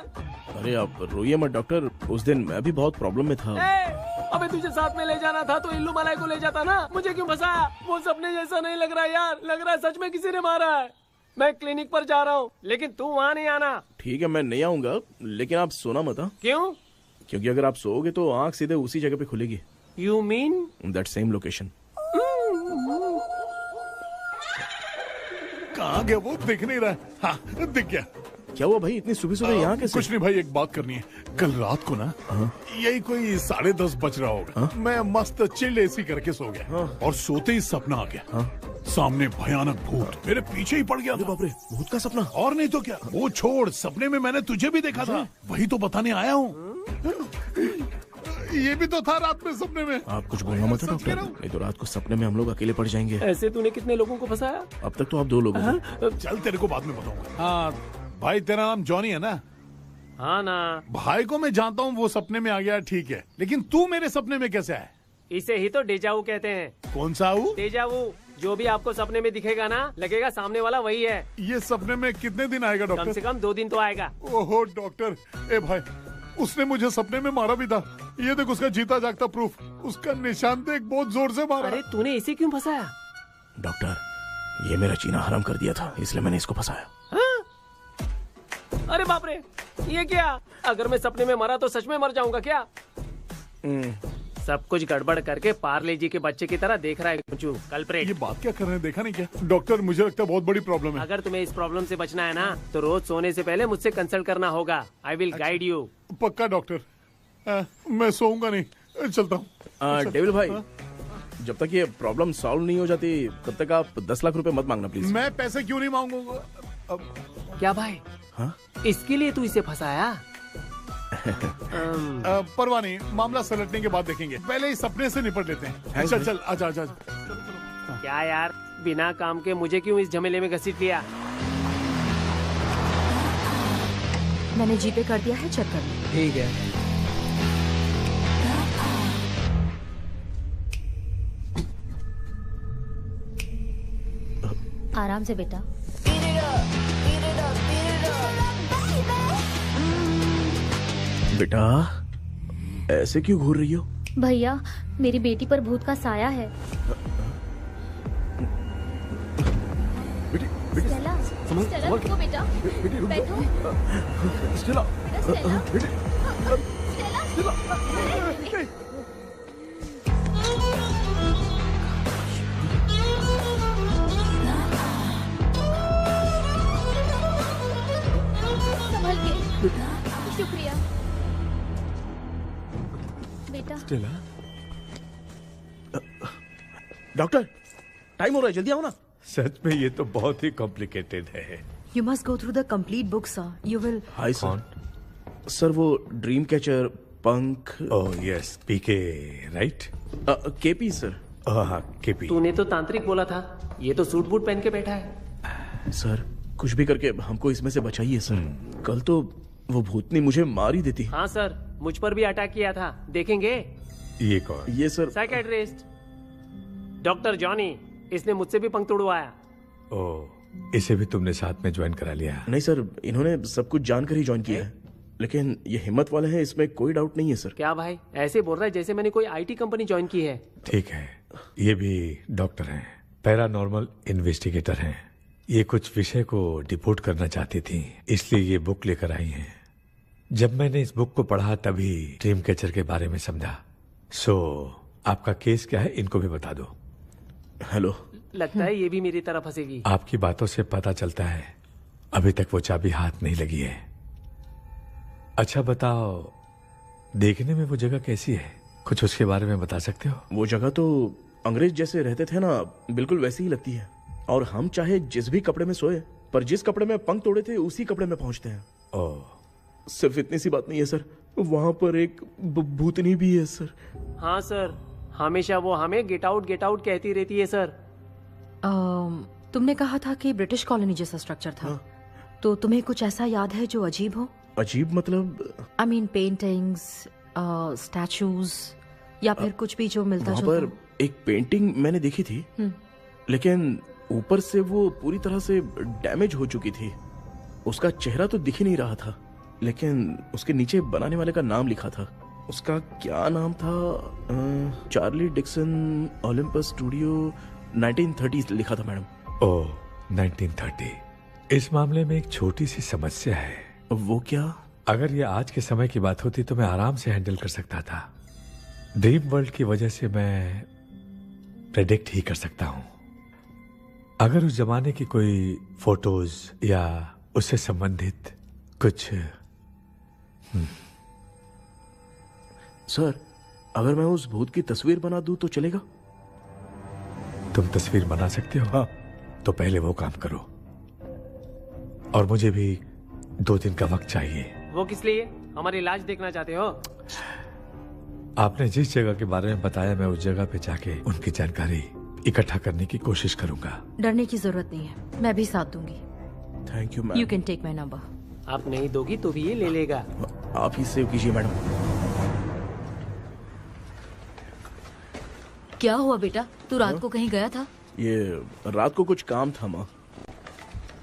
अरे आप रोइए मत डॉक्टर, उस दिन मैं भी बहुत प्रॉब्लम में था। अबे तुझे साथ में ले जाना था तो इल्लू मलाई को ले जाता ना, मुझे क्यों फंसाया? वो सपने जैसा नहीं लग रहा यार, लग रहा है सच में किसी ने मारा है। मैं क्लिनिक पर जा रहा हूँ, लेकिन तू वहाँ नहीं आना। ठीक है, मैं नहीं आऊंगा, लेकिन आप सोना मत। क्यों? क्योंकि अगर आप सोओगे तो आंख सीधे उसी जगह पे खुलेगी। You mean that same location. कहाँ गया वो? दिख नहीं रहा है। हाँ, दिख गया। क्या हुआ भाई, इतनी सुबह सुबह यहाँ कैसे? कुछ नहीं भाई, एक बात करनी है। कल रात को ना यही कोई 10:30 बज रहा होगा, मैं मस्त चिल्ड एसी करके सो गया और सोते ही सपना आ गया। सामने भयानक भूत मेरे पीछे ही पड़ गया। बाप रे, भूत का सपना? और नहीं तो क्या, वो छोड़, सपने में मैंने तुझे भी देखा था, वही तो बताने आया हूँ। ये भी तो था रात में सपने में। आप कुछ बोलना मत डॉक्टर, नहीं तो रात को सपने में हम लोग अकेले पड़ जाएंगे। ऐसे तूने कितने लोगों को फंसाया? अब तक तो आप 2 लोग हो। चल तेरे को बाद में बताऊंगा। हाँ भाई, तेरा नाम जॉनी है ना? हाँ ना। भाई को मैं जानता हूँ, वो सपने में आ गया, ठीक है, लेकिन तू मेरे सपने में कैसे आया? इसे ही तो डेजावू कहते हैं। कौन सा वो? डेजावू, जो भी आपको सपने में दिखेगा ना, लगेगा सामने वाला वही है। ये सपने में कितने दिन आएगा डॉक्टर? कम से कम 2 दिन तो आएगा। ओहो डॉक्टर, ए भाई, उसने मुझे सपने में मारा भी था। ये देख उसका जीता जागता प्रूफ, उसका निशान देख, बहुत जोर से मारा। अरे तूने इसे क्यों फंसाया? डॉक्टर, ये मेरा जीना हराम कर दिया था, इसलिए मैंने इसको फंसाया। अरे बाप रे, ये क्या? अगर मैं सपने में मरा तो सच में मर जाऊंगा क्या? सब कुछ गड़बड़ करके पार्ले जी के बच्चे की तरह देख रहा है कुछ कल्प्रेट। ये बात क्या कर रहे हैं, देखा नहीं क्या? डॉक्टर, मुझे लगता है बहुत बड़ी प्रॉब्लम है। अगर तुम्हें इस प्रॉब्लम से बचना है ना, तो रोज सोने से पहले मुझसे कंसल्ट करना होगा। I will guide you. पक्का डॉक्टर, मैं सोऊंगा नहीं, चलता हूँ। डेविल भाई, जब तक ये प्रॉब्लम सॉल्व नहीं हो जाती तब तक आप 10 लाख रुपए मत मांगना प्लीज। मैं पैसे क्यों नहीं मांगूंगा? क्या भाई? हाँ? इसके लिए तू इसे फंसाया? परवाह नहीं, मामला सलटने के बाद देखेंगे, पहले इस सपने से निपट लेते हैं। चल चल, आजा आजा। क्या यार, बिना काम के मुझे क्यों इस झमेले में घसीट लिया? मैंने जीपे कर दिया है, चेक कर लो। ठीक है। आराम से बेटा। बेटा, ऐसे क्यों घूर रही हो? भैया, मेरी बेटी पर भूत का साया है। स्टेला, स्टेला रुको बेटा, बैठो। स्टेला, संभल के। शुक्रिया डॉक्टर टाइम हो रहा है, जल्दी आओ ना। सच में ये तो बहुत ही कॉम्प्लिकेटेड है। You must go through the complete book, sir. You will. Hi sir. Sir वो ड्रीम कैचर पंख। ओह यस, पीके राइट? KP sir. हाँ केपी। तूने तो तांत्रिक बोला था, ये तो सूट बूट पहन के बैठा है। सर कुछ भी करके हमको इसमें से बचाइए सर। कल तो वो भूतनी मुझे मार ही देती। हाँ सर, मुझ पर भी अटैक किया था, देखेंगे। ये कौन? ये सर साइकेट्रिस्ट डॉक्टर जॉनी, इसने मुझसे भी पंख तोड़वाया। ओह, इसे भी तुमने साथ में ज्वाइन करा लिया? नहीं सर, इन्होंने सब कुछ जानकर ही ज्वाइन किया है, लेकिन ये हिम्मत वाले हैं, इसमें कोई डाउट नहीं है सर। क्या भाई ऐसे बोल रहा है जैसे मैंने कोई आईटी कंपनी ज्वाइन की है। ठीक है, ये भी डॉक्टर हैं, पैरानॉर्मल इन्वेस्टिगेटर हैं। ये कुछ विषय को डिपोर्ट करना चाहती थी, इसलिए ये बुक लेकर आई हैं। जब मैंने इस बुक को पढ़ा तभी ड्रीम कैचर के बारे में समझा। सो आपका केस क्या है, इनको भी बता दो। हेलो। लगता है ये भी मेरी तरफ फंसेगी। आपकी बातों से पता चलता है अभी तक वो चाबी हाथ नहीं लगी है। अच्छा बताओ, देखने में वो जगह कैसी है, कुछ उसके बारे में बता सकते हो? वो जगह तो अंग्रेज जैसे रहते थे ना, बिल्कुल वैसी ही लगती है। और हम चाहे जिस भी कपड़े में सोए, पर जिस कपड़े में पंख तोड़े थे उसी कपड़े में पहुंचते हैं। ओह। सिर्फ इतनी सी बात नहीं है सर, वहां पर एक भूतनी भी है सर। हाँ सर, हमेशा वो हमें गेट आउट कहती रहती है सर। तुमने कहा था कि ब्रिटिश कॉलोनी जैसा स्ट्रक्चर था। तो तुम्हें कुछ ऐसा याद है जो अजीब हो? अजीब मतलब? आई मीन पेंटिंग्स, स्टैचूज या फिर कुछ भी जो मिलता वहाँ जुलता पर एक पेंटिंग मैंने देखी थी, लेकिन ऊपर से वो पूरी तरह से डैमेज हो चुकी थी। उसका चेहरा तो दिख ही नहीं रहा था, लेकिन उसके नीचे बनाने वाले का नाम लिखा था। उसका क्या नाम था? चार्ली डिक्सन, ओलंपस स्टूडियो, 1930 लिखा था मैडम। ओह 1930। इस मामले में एक छोटी सी समस्या है। वो क्या? अगर ये आज के समय की बात होती तो मैं आराम से हैंडल कर सकता था। ड्रीम वर्ल्ड की वजह से मैं प्रेडिक्ट ही कर सकता हूं। अगर उस जमाने की कोई फोटोज या उससे संबंधित कुछ। सर अगर मैं उस भूत की तस्वीर बना दूं तो चलेगा? तुम तस्वीर बना सकते हो? हाँ। तो पहले वो काम करो, और मुझे भी 2 दिन का वक्त चाहिए। वो किस लिए? हमारी इलाज देखना चाहते हो? आपने जिस जगह के बारे में बताया, मैं उस जगह पे जाके उनकी जानकारी इकट्ठा करने की कोशिश करूंगा। डरने की जरूरत नहीं है, मैं भी साथ दूंगी। Thank you ma'am. You can take my number. आप नहीं दोगी तो भी ये ले लेगा। आप ही सेव कीजिए मैडम। क्या हुआ बेटा, तू रात को कहीं गया था? ये रात को कुछ काम था माँ।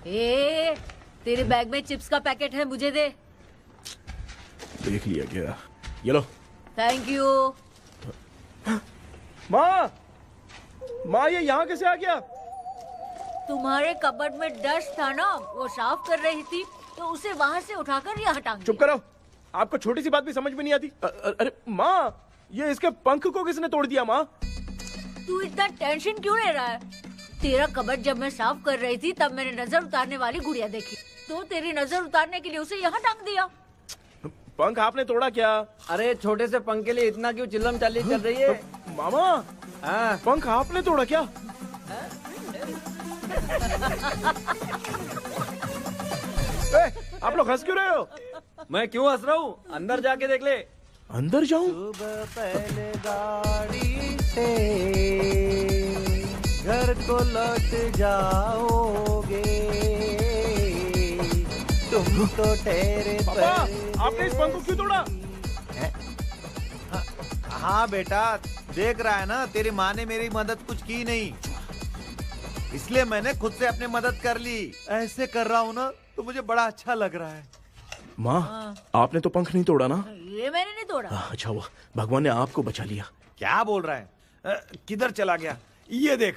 ए, तेरे बैग में चिप्स का पैकेट है, मुझे दे। देख लिया क्या? ये लो। Thank you. माँ ये यहाँ कैसे आ गया? तुम्हारे कबर्ड में डस्ट था ना, वो साफ कर रही थी तो उसे वहाँ से उठाकर यहाँ टांग। चुप करो, आपको छोटी सी बात भी समझ में नहीं आती। अरे माँ, ये इसके पंख को किसने तोड़ दिया? माँ तू इतना टेंशन क्यों ले रहा है? तेरा कबर्ड जब मैं साफ कर रही थी तब मैंने नजर उतारने वाली गुड़िया देखी, तो तेरी नजर उतारने के लिए उसे यहाँ टांग दिया। पंख आपने तोड़ा क्या? अरे छोटे से पंख के लिए इतना क्यों चिल्लम चाली चल रही है? मामा पंख आपने तोड़ा क्या? आप लोग हंस क्यों रहे हो? मैं क्यों हंस रहा हूँ? अंदर जाके देख ले। अंदर जाऊं? सुबह पहले गाड़ी से घर को लौट जाओगे, तुम तो ठहरे। पापा, आपने इस पंख को क्यों तोड़ा? हाँ बेटा, देख रहा है ना, तेरी माँ ने मेरी मदद कुछ की नहीं, इसलिए मैंने खुद से अपनी मदद कर ली। ऐसे कर रहा हूँ ना तो मुझे बड़ा अच्छा लग रहा है। माँ आपने तो पंख नहीं तोड़ा ना? ये मैंने नहीं तोड़ा। अच्छा हुआ भगवान ने आपको बचा लिया। क्या बोल रहा है? किधर चला गया? ये देख,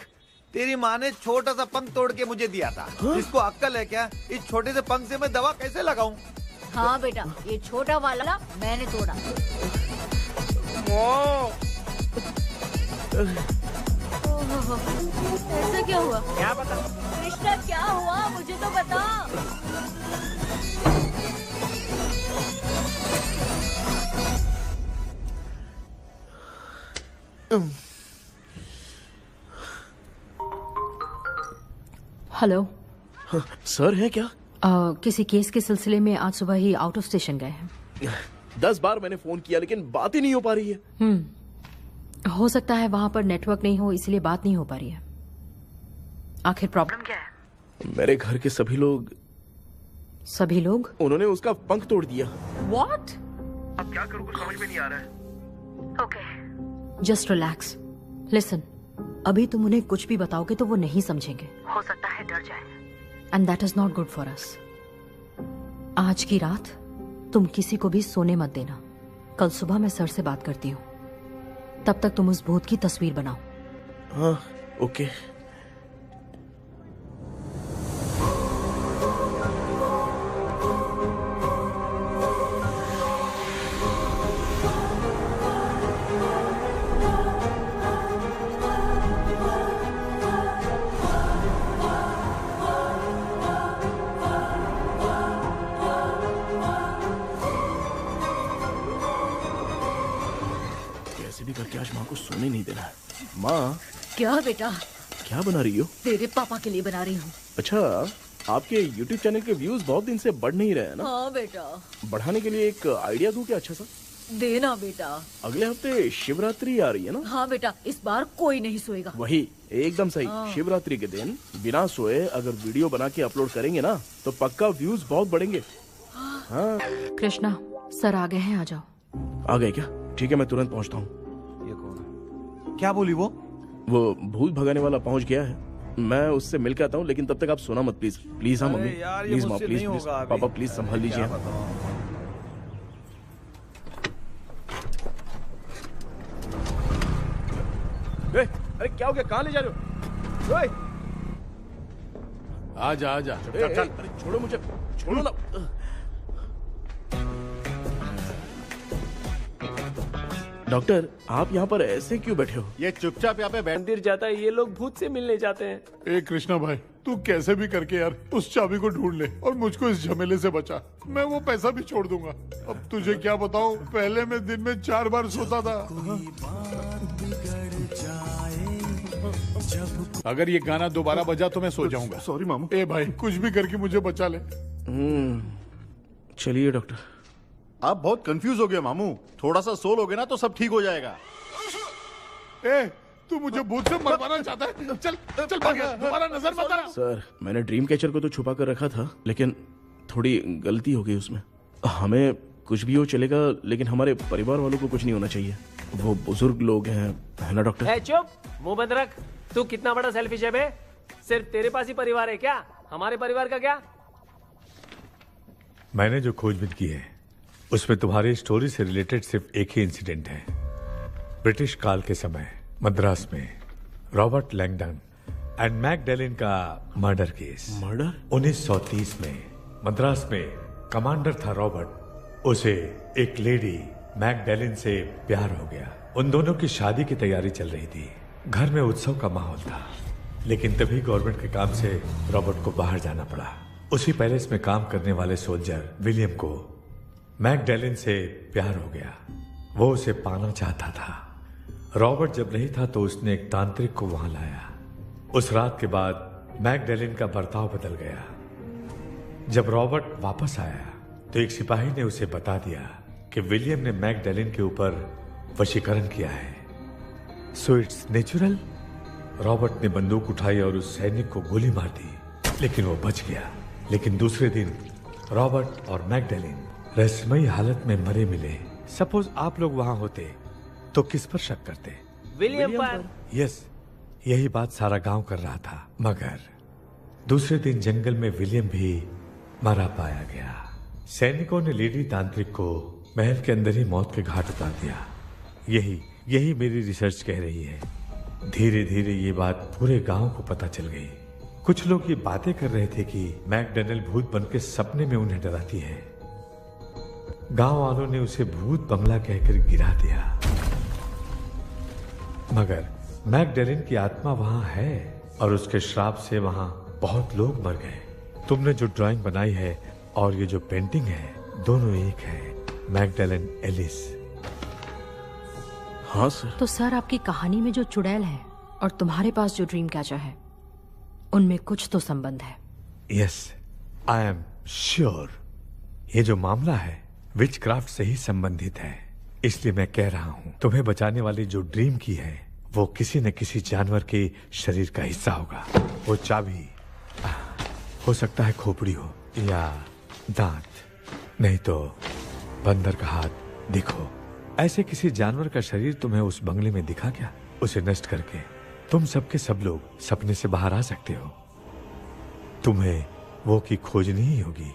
तेरी माँ ने छोटा सा पंख तोड़ के मुझे दिया था। इसको अक्ल है क्या? इस छोटे से पंख से मैं दवा कैसे लगाऊं? हाँ बेटा, ये छोटा वाला मैंने तोड़ा। ऐसा क्या हुआ? क्या बता? कृष्णा क्या हुआ, मुझे तो बता। हेलो सर है क्या? किसी केस के सिलसिले में आज सुबह ही आउट ऑफ स्टेशन गए हैं। 10 बार मैंने फोन किया लेकिन बात ही नहीं हो पा रही है। हो सकता है वहां पर नेटवर्क नहीं हो, इसलिए बात नहीं हो पा रही है। आखिर प्रॉब्लम क्या है? मेरे घर के सभी लोग उन्होंने उसका पंख तोड़ दिया। What? अब क्या करूँ कुछ समझ में नहीं आ रहा है। Okay just relax. लिसन, अभी तुम उन्हें कुछ भी बताओगे तो वो नहीं समझेंगे, हो सकता है डर जाए, and that is not good for us. आज की रात तुम किसी को भी सोने मत देना। कल सुबह मैं सर से बात करती हूँ, तब तक तुम उस भूत की तस्वीर बनाओ। हाँ ओके। भी करके आज माँ को सोने नहीं देना है। माँ क्या बेटा? क्या बना रही हो? तेरे पापा के लिए बना रही हूँ। अच्छा, आपके YouTube चैनल के व्यूज बहुत दिन से बढ़ नहीं रहे हैं ना? हाँ बेटा। बढ़ाने के लिए एक आइडिया दूं क्या अच्छा सा? देना बेटा। अगले हफ्ते शिवरात्रि आ रही है ना? हाँ बेटा, इस बार कोई नहीं सोएगा। वही एकदम सही। शिवरात्रि के दिन बिना सोए अगर वीडियो बना के अपलोड करेंगे ना तो पक्का व्यूज बहुत बढ़ेंगे। हाँ। कृष्णा सर आ गए हैं, आ जाओ। आ गए क्या? ठीक है मैं तुरंत पहुँचता हूँ। क्या बोली वो भूत भगाने वाला पहुंच गया है। मैं उससे मिल के आता हूँ, लेकिन तब तक आप सोना मत प्लीज। प्लीज हाँ मम्मी, प्लीज माँ, प्लीज पापा, प्लीज संभाल लीजिए। अरे क्या हो गया? कहाँ ले जा रहे हो? आजा आजा। अरे छोड़ो मुझे, छोड़ो ना। डॉक्टर आप यहाँ पर ऐसे क्यों बैठे हो? ये चुपचाप यहाँ पे मंदिर जाता है, ये लोग भूत से मिलने जाते हैं। ए कृष्णा भाई, तू कैसे भी करके यार उस चाबी को ढूंढ ले और मुझको इस झमेले से बचा। मैं वो पैसा भी छोड़ दूंगा। अब तुझे क्या बताऊं, पहले मैं दिन में 4 बार सोता था। अगर ये गाना दोबारा बजा तो मैं सो जाऊंगा। सॉरी मामू। ए भाई कुछ भी करके मुझे बचा ले। चलिए डॉक्टर। आप बहुत कंफ्यूज हो गए मामू, थोड़ा सा सो लोगे ना तो सब ठीक हो जाएगा। ए, तू मुझे भूत से मरवाना चाहता है? चल चल भाग, दोबारा नजर मत आना। सर मैंने ड्रीम कैचर को तो छुपा कर रखा था, लेकिन थोड़ी गलती हो गई उसमें। हमें कुछ भी हो चलेगा, लेकिन हमारे परिवार वालों को कुछ नहीं होना चाहिए। वो बुजुर्ग लोग हैं, है ना डॉक्टर? चुप, मुंह बंद रख। तू कितना बड़ा सेल्फिश है बे? सिर्फ तेरे पास ही परिवार है क्या? हमारे परिवार का क्या? मैंने जो खोजबीन की है उसमें तुम्हारी स्टोरी से रिलेटेड सिर्फ एक ही इंसिडेंट है। ब्रिटिश काल के समय मद्रास में रॉबर्ट लैंगडन एंड मैकडेलिन का मर्डर केस। मर्डर? 1930 में मद्रास में कमांडर था रॉबर्ट, उसे एक लेडी मैकडेलिन से प्यार हो गया। उन दोनों की शादी की तैयारी चल रही थी, घर में उत्सव का माहौल था। लेकिन तभी गवर्नमेंट के काम से रॉबर्ट को बाहर जाना पड़ा। उसी पैलेस में काम करने वाले सोल्जर विलियम को मैकडेलिन से प्यार हो गया। वो उसे पाना चाहता था। रॉबर्ट जब नहीं था तो उसने एक तांत्रिक को वहां लाया। उस रात के बाद मैकडेलिन का बर्ताव बदल गया। जब रॉबर्ट वापस आया तो एक सिपाही ने उसे बता दिया कि विलियम ने मैकडेलिन के ऊपर वशीकरण किया है। So it's natural. रॉबर्ट ने बंदूक उठाई और उस सैनिक को गोली मार दी, लेकिन वो बच गया। लेकिन दूसरे दिन रॉबर्ट और मैकडेलिन रहस्यमयी हालत में मरे मिले। सपोज आप लोग वहां होते तो किस पर शक करते? विलियम पर। यस, यही बात सारा गांव कर रहा था। मगर दूसरे दिन जंगल में विलियम भी मरा पाया गया। सैनिकों ने लेडी तांत्रिक को महल के अंदर ही मौत के घाट उतार दिया। यही मेरी रिसर्च कह रही है। धीरे धीरे ये बात पूरे गांव को पता चल गई। कुछ लोग ये बातें कर रहे थे कि मैकडेनियल भूत बनके सपने में उन्हें डराती है। गांव वालों ने उसे भूत बंगला कहकर गिरा दिया। मगर मैकडेलिन की आत्मा वहां है और उसके श्राप से वहां बहुत लोग मर गए। तुमने जो ड्राइंग बनाई है और ये जो पेंटिंग है, दोनों एक है। मैकडेलिन एलिस। हाँ सर। तो सर आपकी कहानी में जो चुड़ैल है और तुम्हारे पास जो ड्रीम कैचर है, उनमें कुछ तो संबंध है। यस, आई एम श्योर ये जो मामला है विच क्राफ्ट से ही संबंधित है। इसलिए मैं कह रहा हूँ तुम्हें बचाने वाली जो ड्रीम की है वो किसी न किसी जानवर के शरीर का हिस्सा होगा। वो चाबी हो सकता है खोपड़ी हो या दांत, नहीं तो बंदर का हाथ। देखो, ऐसे किसी जानवर का शरीर तुम्हें उस बंगले में दिखा क्या? उसे नष्ट करके तुम सबके सब लोग सपने से बाहर आ सकते हो। तुम्हें वो की खोजनी ही होगी।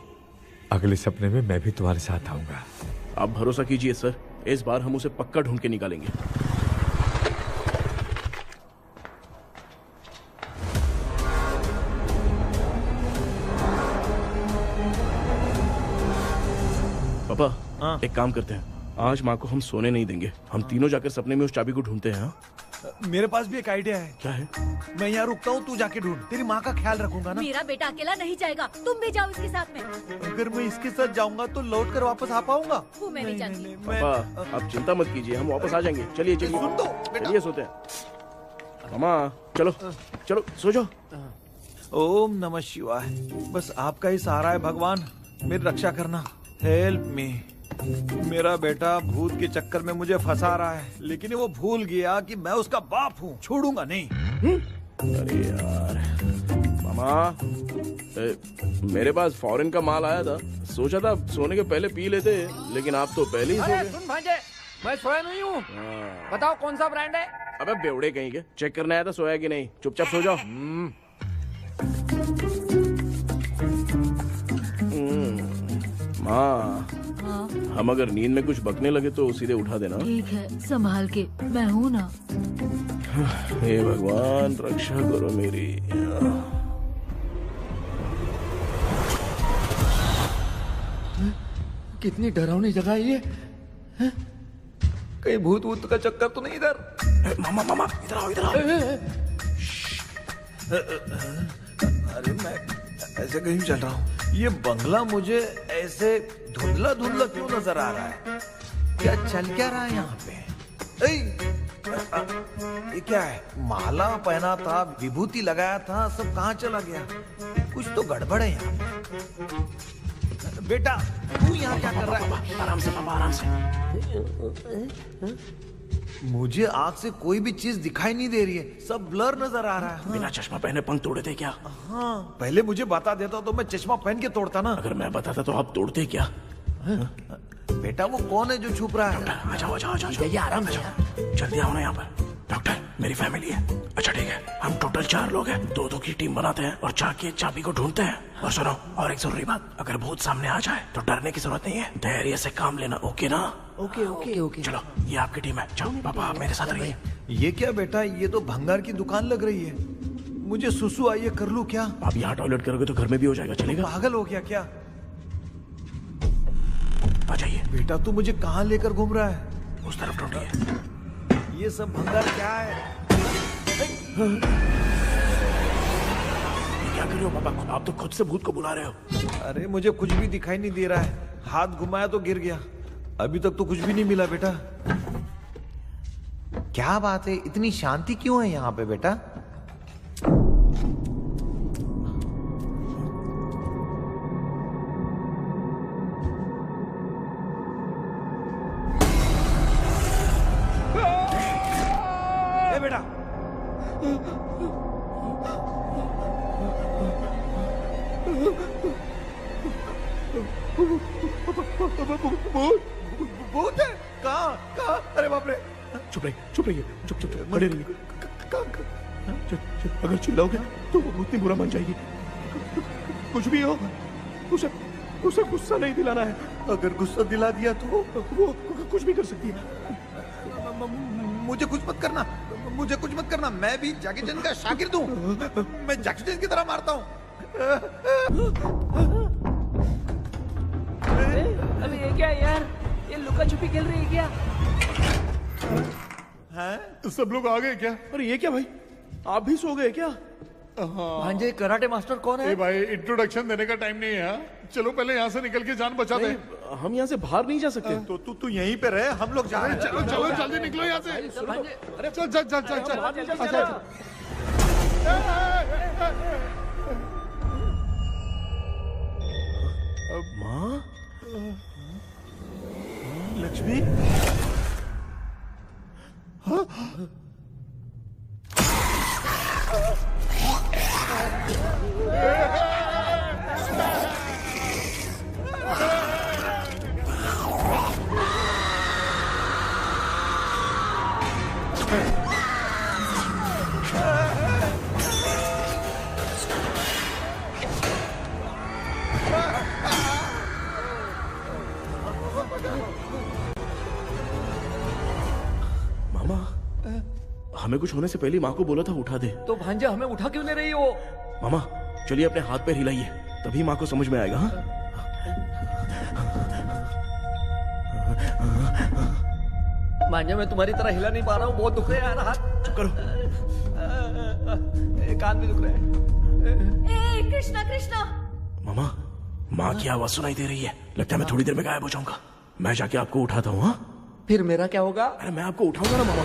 अगले सपने में मैं भी तुम्हारे साथ आऊंगा। आप भरोसा कीजिए सर, इस बार हम उसे पक्का ढूंढ के निकालेंगे। पापा, एक काम करते हैं, आज माँ को हम सोने नहीं देंगे। हम तीनों जाकर सपने में उस चाबी को ढूंढते हैं। मेरे पास भी एक आइडिया है। क्या है? मैं यहाँ रुकता हूँ, तू जाके ढूंढ। तेरी माँ का ख्याल रखूंगा ना। मेरा बेटा अकेला नहीं जाएगा, तुम भी जाओ इसके साथ में। अगर मैं इसके साथ जाऊंगा तो लौट कर वापस आ पाऊंगा? वो मैं नहीं जानती। पापा, आप चिंता मत कीजिए, हम वापस आ जाएंगे। चलिए चलिए, सुन तो, चलिए सोते हैं। मामा चलो चलो सो जाओ। ओम नमः शिवाय। बस आपका ही सहारा है भगवान, मेरी रक्षा करना। Help me. मेरा बेटा भूत के चक्कर में मुझे फंसा रहा है, लेकिन वो भूल गया कि मैं उसका बाप हूँ। छोड़ूंगा नहीं। अरे यार मामा, मेरे पास फॉरेन का माल आया था, सोचा था सोने के पहले पी लेते, लेकिन आप तो पहले ही सो अरे गए। सुन भांजे, मैं सोया नहीं हूँ। बताओ कौन सा ब्रांड है? अबे बेवड़े कहीं के, चेक करने आया था सोया कि नहीं। चुपचाप सो जाओ। माँ, हम अगर नींद में कुछ बकने लगे तो सीधे उठा देना। ठीक है, संभाल के, मैं हूँ ना। हे भगवान, रक्षा करो मेरी। कितनी डरावनी जगह है ये। कहीं भूत वूत का चक्कर तो नहीं इधर? मामा मामा, इधर आओ इधर आओ। अरे मैं ऐसे कहीं चल रहा हूँ। ये बंगला मुझे ऐसे धुंधला धुंधला क्यों नजर आ रहा है? क्या चल क्या रहा है यहाँ पे? ये क्या है? माला पहना था, विभूति लगाया था, सब कहाँ चला गया? कुछ तो गड़बड़ है यहाँ पे। बेटा, तू यहाँ क्या कर रहा है? आराम से पापा, आराम से। मुझे आँख से कोई भी चीज दिखाई नहीं दे रही है, सब ब्लर नजर आ रहा है। बिना चश्मा पहने पंख तोड़े थे क्या? हाँ, पहले मुझे बता देता तो मैं चश्मा पहन के तोड़ता ना। अगर मैं बताता तो आप तोड़ते क्या? बेटा, वो कौन है जो छुप रहा है? आ जाओ आ जाओ आ जाओ, आराम से जल्दी आओ ना यहाँ पर। डॉक्टर, मेरी फैमिली है। अच्छा ठीक है, हम टोटल 4 लोग हैं, 2-2 की टीम बनाते हैं और जाके चाबी को ढूंढते हैं। और सुनो, और एक जरूरी बात, अगर भूत सामने आ जाए तो डरने की जरूरत नहीं है, धैर्य से काम लेना। ओके ना? Okay okay okay. चलो, ये आपकी टीम है। जाओ पापा, आप मेरे साथ रहिए। ये क्या बेटा, ये तो भंगार की दुकान लग रही है। मुझे सुसु आई है, कर लूं क्या? आप यहाँ टॉयलेट करोगे तो घर में भी हो जाएगा, चलेगा? पागल हो गया क्या? आ जाइए। बेटा, तू मुझे कहाँ लेकर घूम रहा है? उस तरफ ढूंढिए। ये सब भंगार क्या है? क्या कर रहे हो पापा? आप तो खुद से भूत को बुला रहे हो। अरे मुझे कुछ भी दिखाई नहीं दे रहा है, हाथ घुमाया तो गिर गया। अभी तक तो कुछ भी नहीं मिला बेटा। क्या बात है, इतनी शांति क्यों है यहाँ पे बेटा? बेटा, भूत है? कहाँ कहाँ? अरे बाप रे! चुप रहिए, चुप रहिए, चुप चुप चुप खड़े रहिए। अगर चिल्लाओगे तो वो भूतनी बुरा मान जाएगी। कुछ भी हो, उसे गुस्सा नहीं दिलाना है। अगर गुस्सा दिला दिया तो वो कुछ भी कर सकती है। मुझे कुछ मत करना, मुझे कुछ मत करना। मैं भी जैकी चैन का शागिर्द हूँ। मैं जैकी चैन की तरह मारता हूँ। अबे ये क्या है यार? ये लुका छुपी खेल रही है क्या? हैं? सब लोग आ गए क्या? अरे ये क्या भाई, आप भी सो गए क्या? भांजे, कराटे मास्टर कौन है? भाई, इंट्रोडक्शन देने का टाइम नहीं है। चलो पहले यहाँ से निकल के जान बचाते हैं। हम यहाँ से बाहर नहीं जा सकते। तो तू यहीं पे रहे, हम लोग जा रहे हैं। चलो चलो जल्दी निकलो यहाँ से। अरे चल चल चल चल चल। माँ? लक्ष्मी? हाँ? हमें कुछ होने से पहले माँ को बोला था उठा दे। तो भांजे हमें उठा क्यों ले रही हो? मामा चलिए अपने हाथ पैर हिलाइए, तभी माँ को समझ में आएगा। हाँ? भांजे मैं तुम्हारी तरह हिला नहीं पा रहा हूँ, बहुत दुख रहे हैं यार हाथ। चुप करो। कान भी दुख रहे हैं। कृष्णा कृष्णा। मामा माँ की आवाज सुनाई दे रही है, लगता है मैं थोड़ी देर में गायब हो जाऊंगा। मैं जाके आपको उठाता हूँ। हाँ फिर मेरा क्या होगा? अरे मैं आपको उठाऊंगा ना मामा।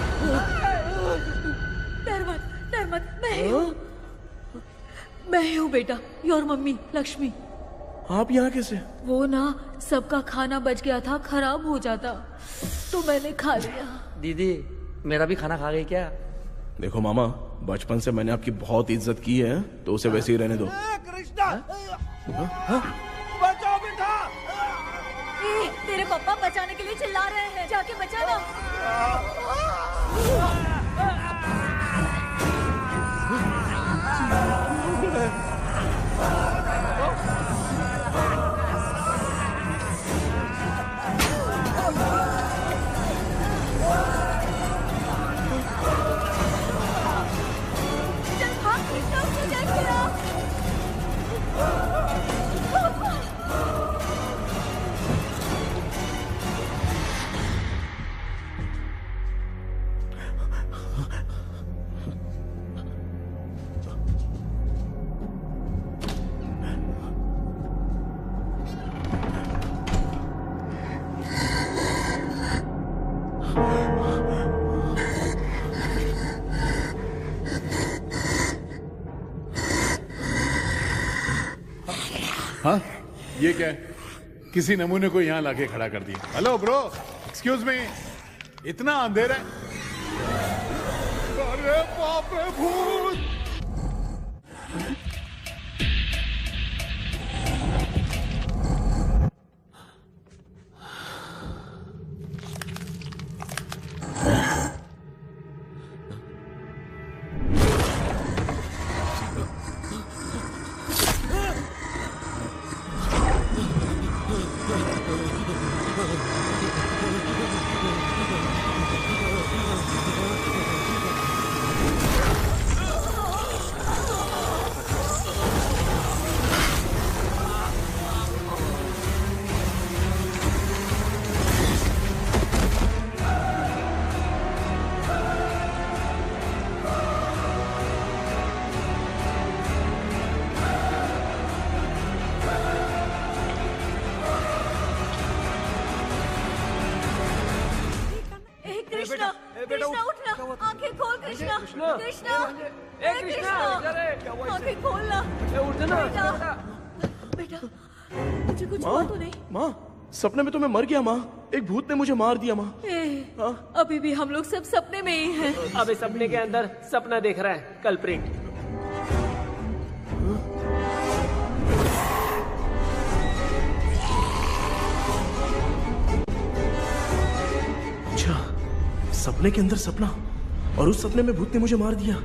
डर मत, मैं हूँ बेटा, योर मम्मी लक्ष्मी। आप यहाँ कैसे? वो ना सबका खाना बच गया था, खराब हो जाता तो मैंने खा लिया। दीदी मेरा भी खाना खा गई क्या? देखो मामा, बचपन से मैंने आपकी बहुत इज्जत की है, तो उसे वैसे ही रहने दो। कृष्णा बचाओ बेटा। तेरे पापा बचाने के लिए चिल्ला रहे हैं, जाके बचाना। चल भाग कृष्णा, उसे देख गिरा। हाँ ये क्या है? किसी नमूने को यहाँ लाके खड़ा कर दिया। हेलो ब्रो, एक्सक्यूज मी, इतना अंधेरा है। अरे बाप रे भूत! कृष्णा उठना, आंखें खोल कृष्णा। कृष्णा आंखें खोलना। बेटा मुझे कुछ हुआ तो नहीं? माँ सपने में तो मैं मर गया माँ, एक भूत ने मुझे मार दिया माँ। अभी भी हम लोग सब सपने में ही हैं। अब इस सपने के अंदर सपना देख रहा है कल्प्रिट। अच्छा, सपने के अंदर सपना, और उस सपने में भूत ने मुझे मार दिया।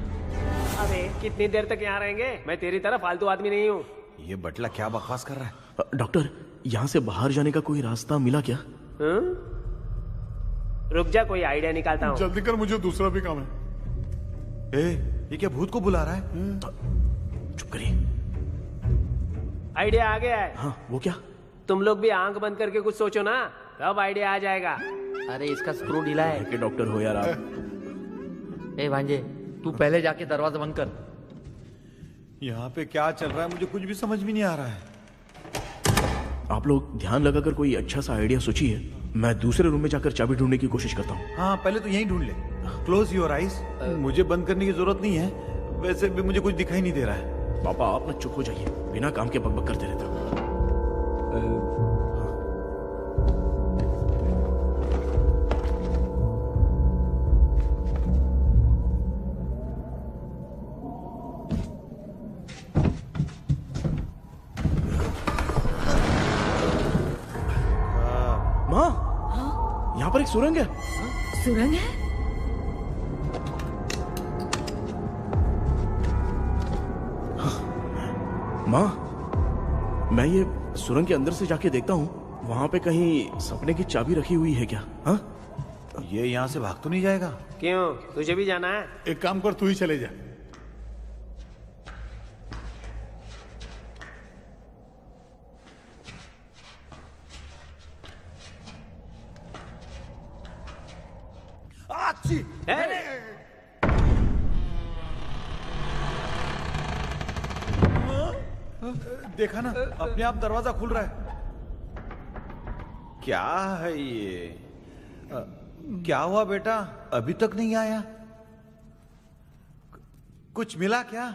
अबे कितनी देर तक यहाँ रहेंगे? मैं तेरी तरह फालतू आदमी नहीं हूँ। ये बटला क्या बकवास कर रहा है? डॉक्टर यहाँ से बाहर जाने का कोई रास्ता मिला क्या? रुक जा, कोई आइडिया निकालता हूँ। जल्दी कर, मुझे दूसरा भी काम है। ये क्या भूत को बुला रहा है? चुप करिए। आइडिया आ गया है। हाँ वो क्या? तुम लोग भी आंख बंद करके कुछ सोचो ना, तब आइडिया आ जाएगा। अरे इसका स्क्रू ढीला है। के डॉक्टर हो यार आप। ए भांजे तू पहले जाके दरवाजा बंद कर। यहाँ पे क्या चल रहा है मुझे कुछ भी समझ में नहीं आ रहा है। आप लोग ध्यान लगाकर कोई अच्छा सा आइडिया सोचिए, मैं दूसरे रूम में जाकर चाबी ढूंढने की कोशिश करता हूँ। हाँ पहले तो यहीं ढूंढ ले। Close your eyes. मुझे बंद करने की जरूरत नहीं है, वैसे भी मुझे कुछ दिखाई नहीं दे रहा है। पापा आप ना चुप हो जाइए, बिना काम के बकबक करते रहते हो। माँ, यहाँ पर एक सुरंग है। सुरंग है? माँ, मैं ये सुरंग के अंदर से जाके देखता हूँ, वहाँ पे कहीं सपने की चाबी रखी हुई है क्या? हाँ? ये यहाँ से भाग तो नहीं जाएगा? क्यों, तुझे भी जाना है? एक काम कर, तू ही चले जा। देखा ना, अपने आप दरवाजा खुल रहा है। क्या है ये? क्या हुआ बेटा, अभी तक नहीं आया? कुछ मिला क्या?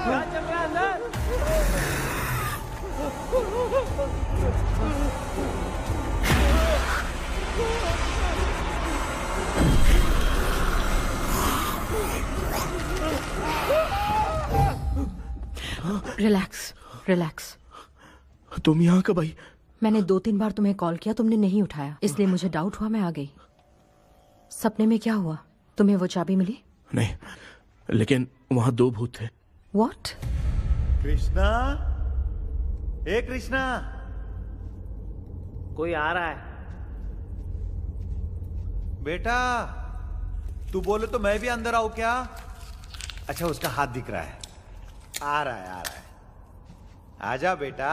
क्या चल रहा है अंदर? Relax relax. तुम यहाँ कब आई? मैंने 2-3 बार तुम्हें कॉल किया, तुमने नहीं उठाया, इसलिए मुझे डाउट हुआ, मैं आ गई। सपने में क्या हुआ? तुम्हें वो चाबी मिली? नहीं, लेकिन वहाँ 2 भूत थे। What? कृष्णा, ए कृष्णा, कोई आ रहा है। बेटा तू बोले तो मैं भी अंदर आऊं क्या? अच्छा, उसका हाथ दिख रहा है। आ रहा है, आ रहा है। आजा बेटा।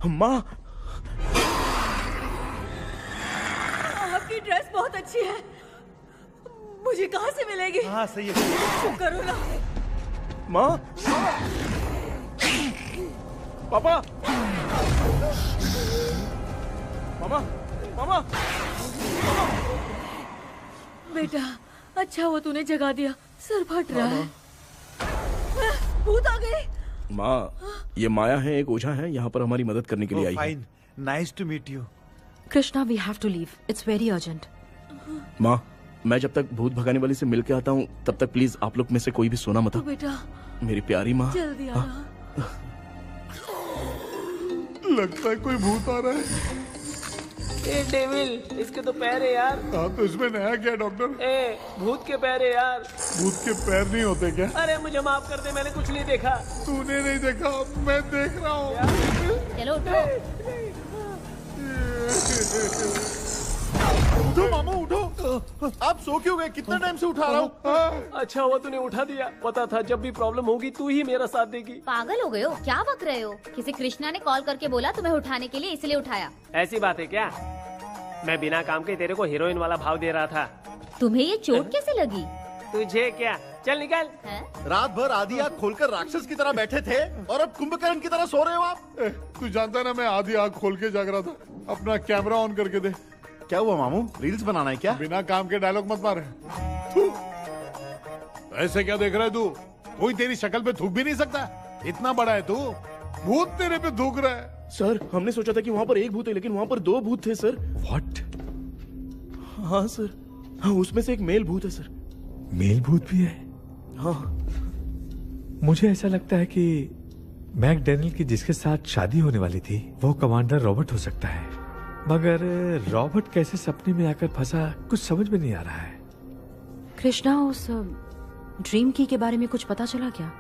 माँ, आपकी ड्रेस बहुत अच्छी है, मुझे कहाँ से मिलेगी? हाँ सही है। चुप करो ना। माँ, पापा, मामा, मामा, बेटा अच्छा हुआ तूने जगा दिया, सर फट रहा है। भूत आ गए। माँ, ये माया है, एक ओझा है, यहाँ पर हमारी मदद करने के लिए आई है। Fine, nice to meet you. Krishna, we have to leave, it's very urgent. माँ, मैं जब तक भूत भगाने वाली से मिल के आता हूँ, तब तक प्लीज आप लोग में से कोई भी सोना मत। बेटा मेरी प्यारी माँ, जल्दी आना। लगता है कोई भूत आ रहा है। ए डेविल, इसके तो पैर है यार। हाँ, तो इसमें नया क्या है डॉक्टर? ए, भूत के पैर है यार। भूत के पैर नहीं होते क्या? अरे मुझे माफ कर दे, मैंने कुछ नहीं देखा। तूने नहीं देखा, मैं देख रहा हूँ। चलो उठो। उठो मामू, उठो। आप सो क्यों गए? कितना टाइम से उठा रहा हूँ। अच्छा हुआ तूने उठा दिया, पता था जब भी प्रॉब्लम होगी तू ही मेरा साथ देगी। पागल हो गए हो क्या? बक रहे हो? किसी कृष्णा ने कॉल करके बोला तुम्हें उठाने के लिए, इसलिए उठाया। ऐसी बात है क्या? मैं बिना काम के तेरे को हीरोइन वाला भाव दे रहा था। तुम्हें ये चोट कैसे लगी? तुझे क्या, चल निकल। रात भर आधी आँख खोलकर राक्षस की तरह बैठे थे और अब कुंभकर्ण की तरह सो रहे हो आप। तू जानता है ना, मैं आधी आँख खोल के जाग रहा था। अपना कैमरा ऑन करके दे। क्या हुआ मामू, रील्स बनाना है क्या? बिना काम के डायलॉग मत मार। ऐसे क्या देख रहा है तू? कोई तेरी शक्ल पे थूक भी नहीं सकता, इतना बड़ा है तू। भूत तेरे पे थूक रहा है। सर, हमने सोचा था कि वहाँ पर एक भूत है, लेकिन वहाँ पर 2 भूत थे सर। व्हाट? हाँ सर, हाँ, उसमें से एक मेल भूत है सर। मेल भूत भी है? हाँ। मुझे ऐसा लगता है कि मैकडैनियल की जिसके साथ शादी होने वाली थी वो कमांडर रॉबर्ट हो सकता है, मगर रॉबर्ट कैसे सपने में आकर फंसा कुछ समझ में नहीं आ रहा है। कृष्णा, उस ड्रीम की के बारे में कुछ पता चला क्या?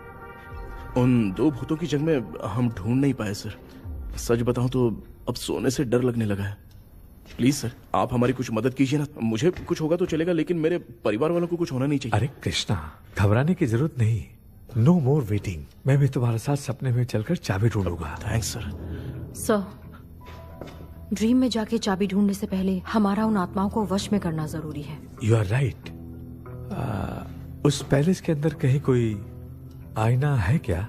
उन 2 भूतों की जंग में हम ढूंढ नहीं पाए सर। सच बताऊं तो अब सोने से डर लगने लगा है। प्लीज सर, आप हमारी कुछ मदद कीजिए ना। मुझे कुछ होगा तो चलेगा, लेकिन मेरे परिवार वालों को कुछ होना नहीं चाहिए। अरे कृष्णा, घबराने की जरूरत नहीं। No more waiting. मैं भी तुम्हारे साथ सपने में चलकर चाबी ढूंढूंगा। Thanks sir. सर, ड्रीम में जाके चाबी ढूंढने से पहले हमारा उन आत्माओं को वश में करना जरूरी है। You are right. उस पैलेस के अंदर कहीं कोई आईना है क्या?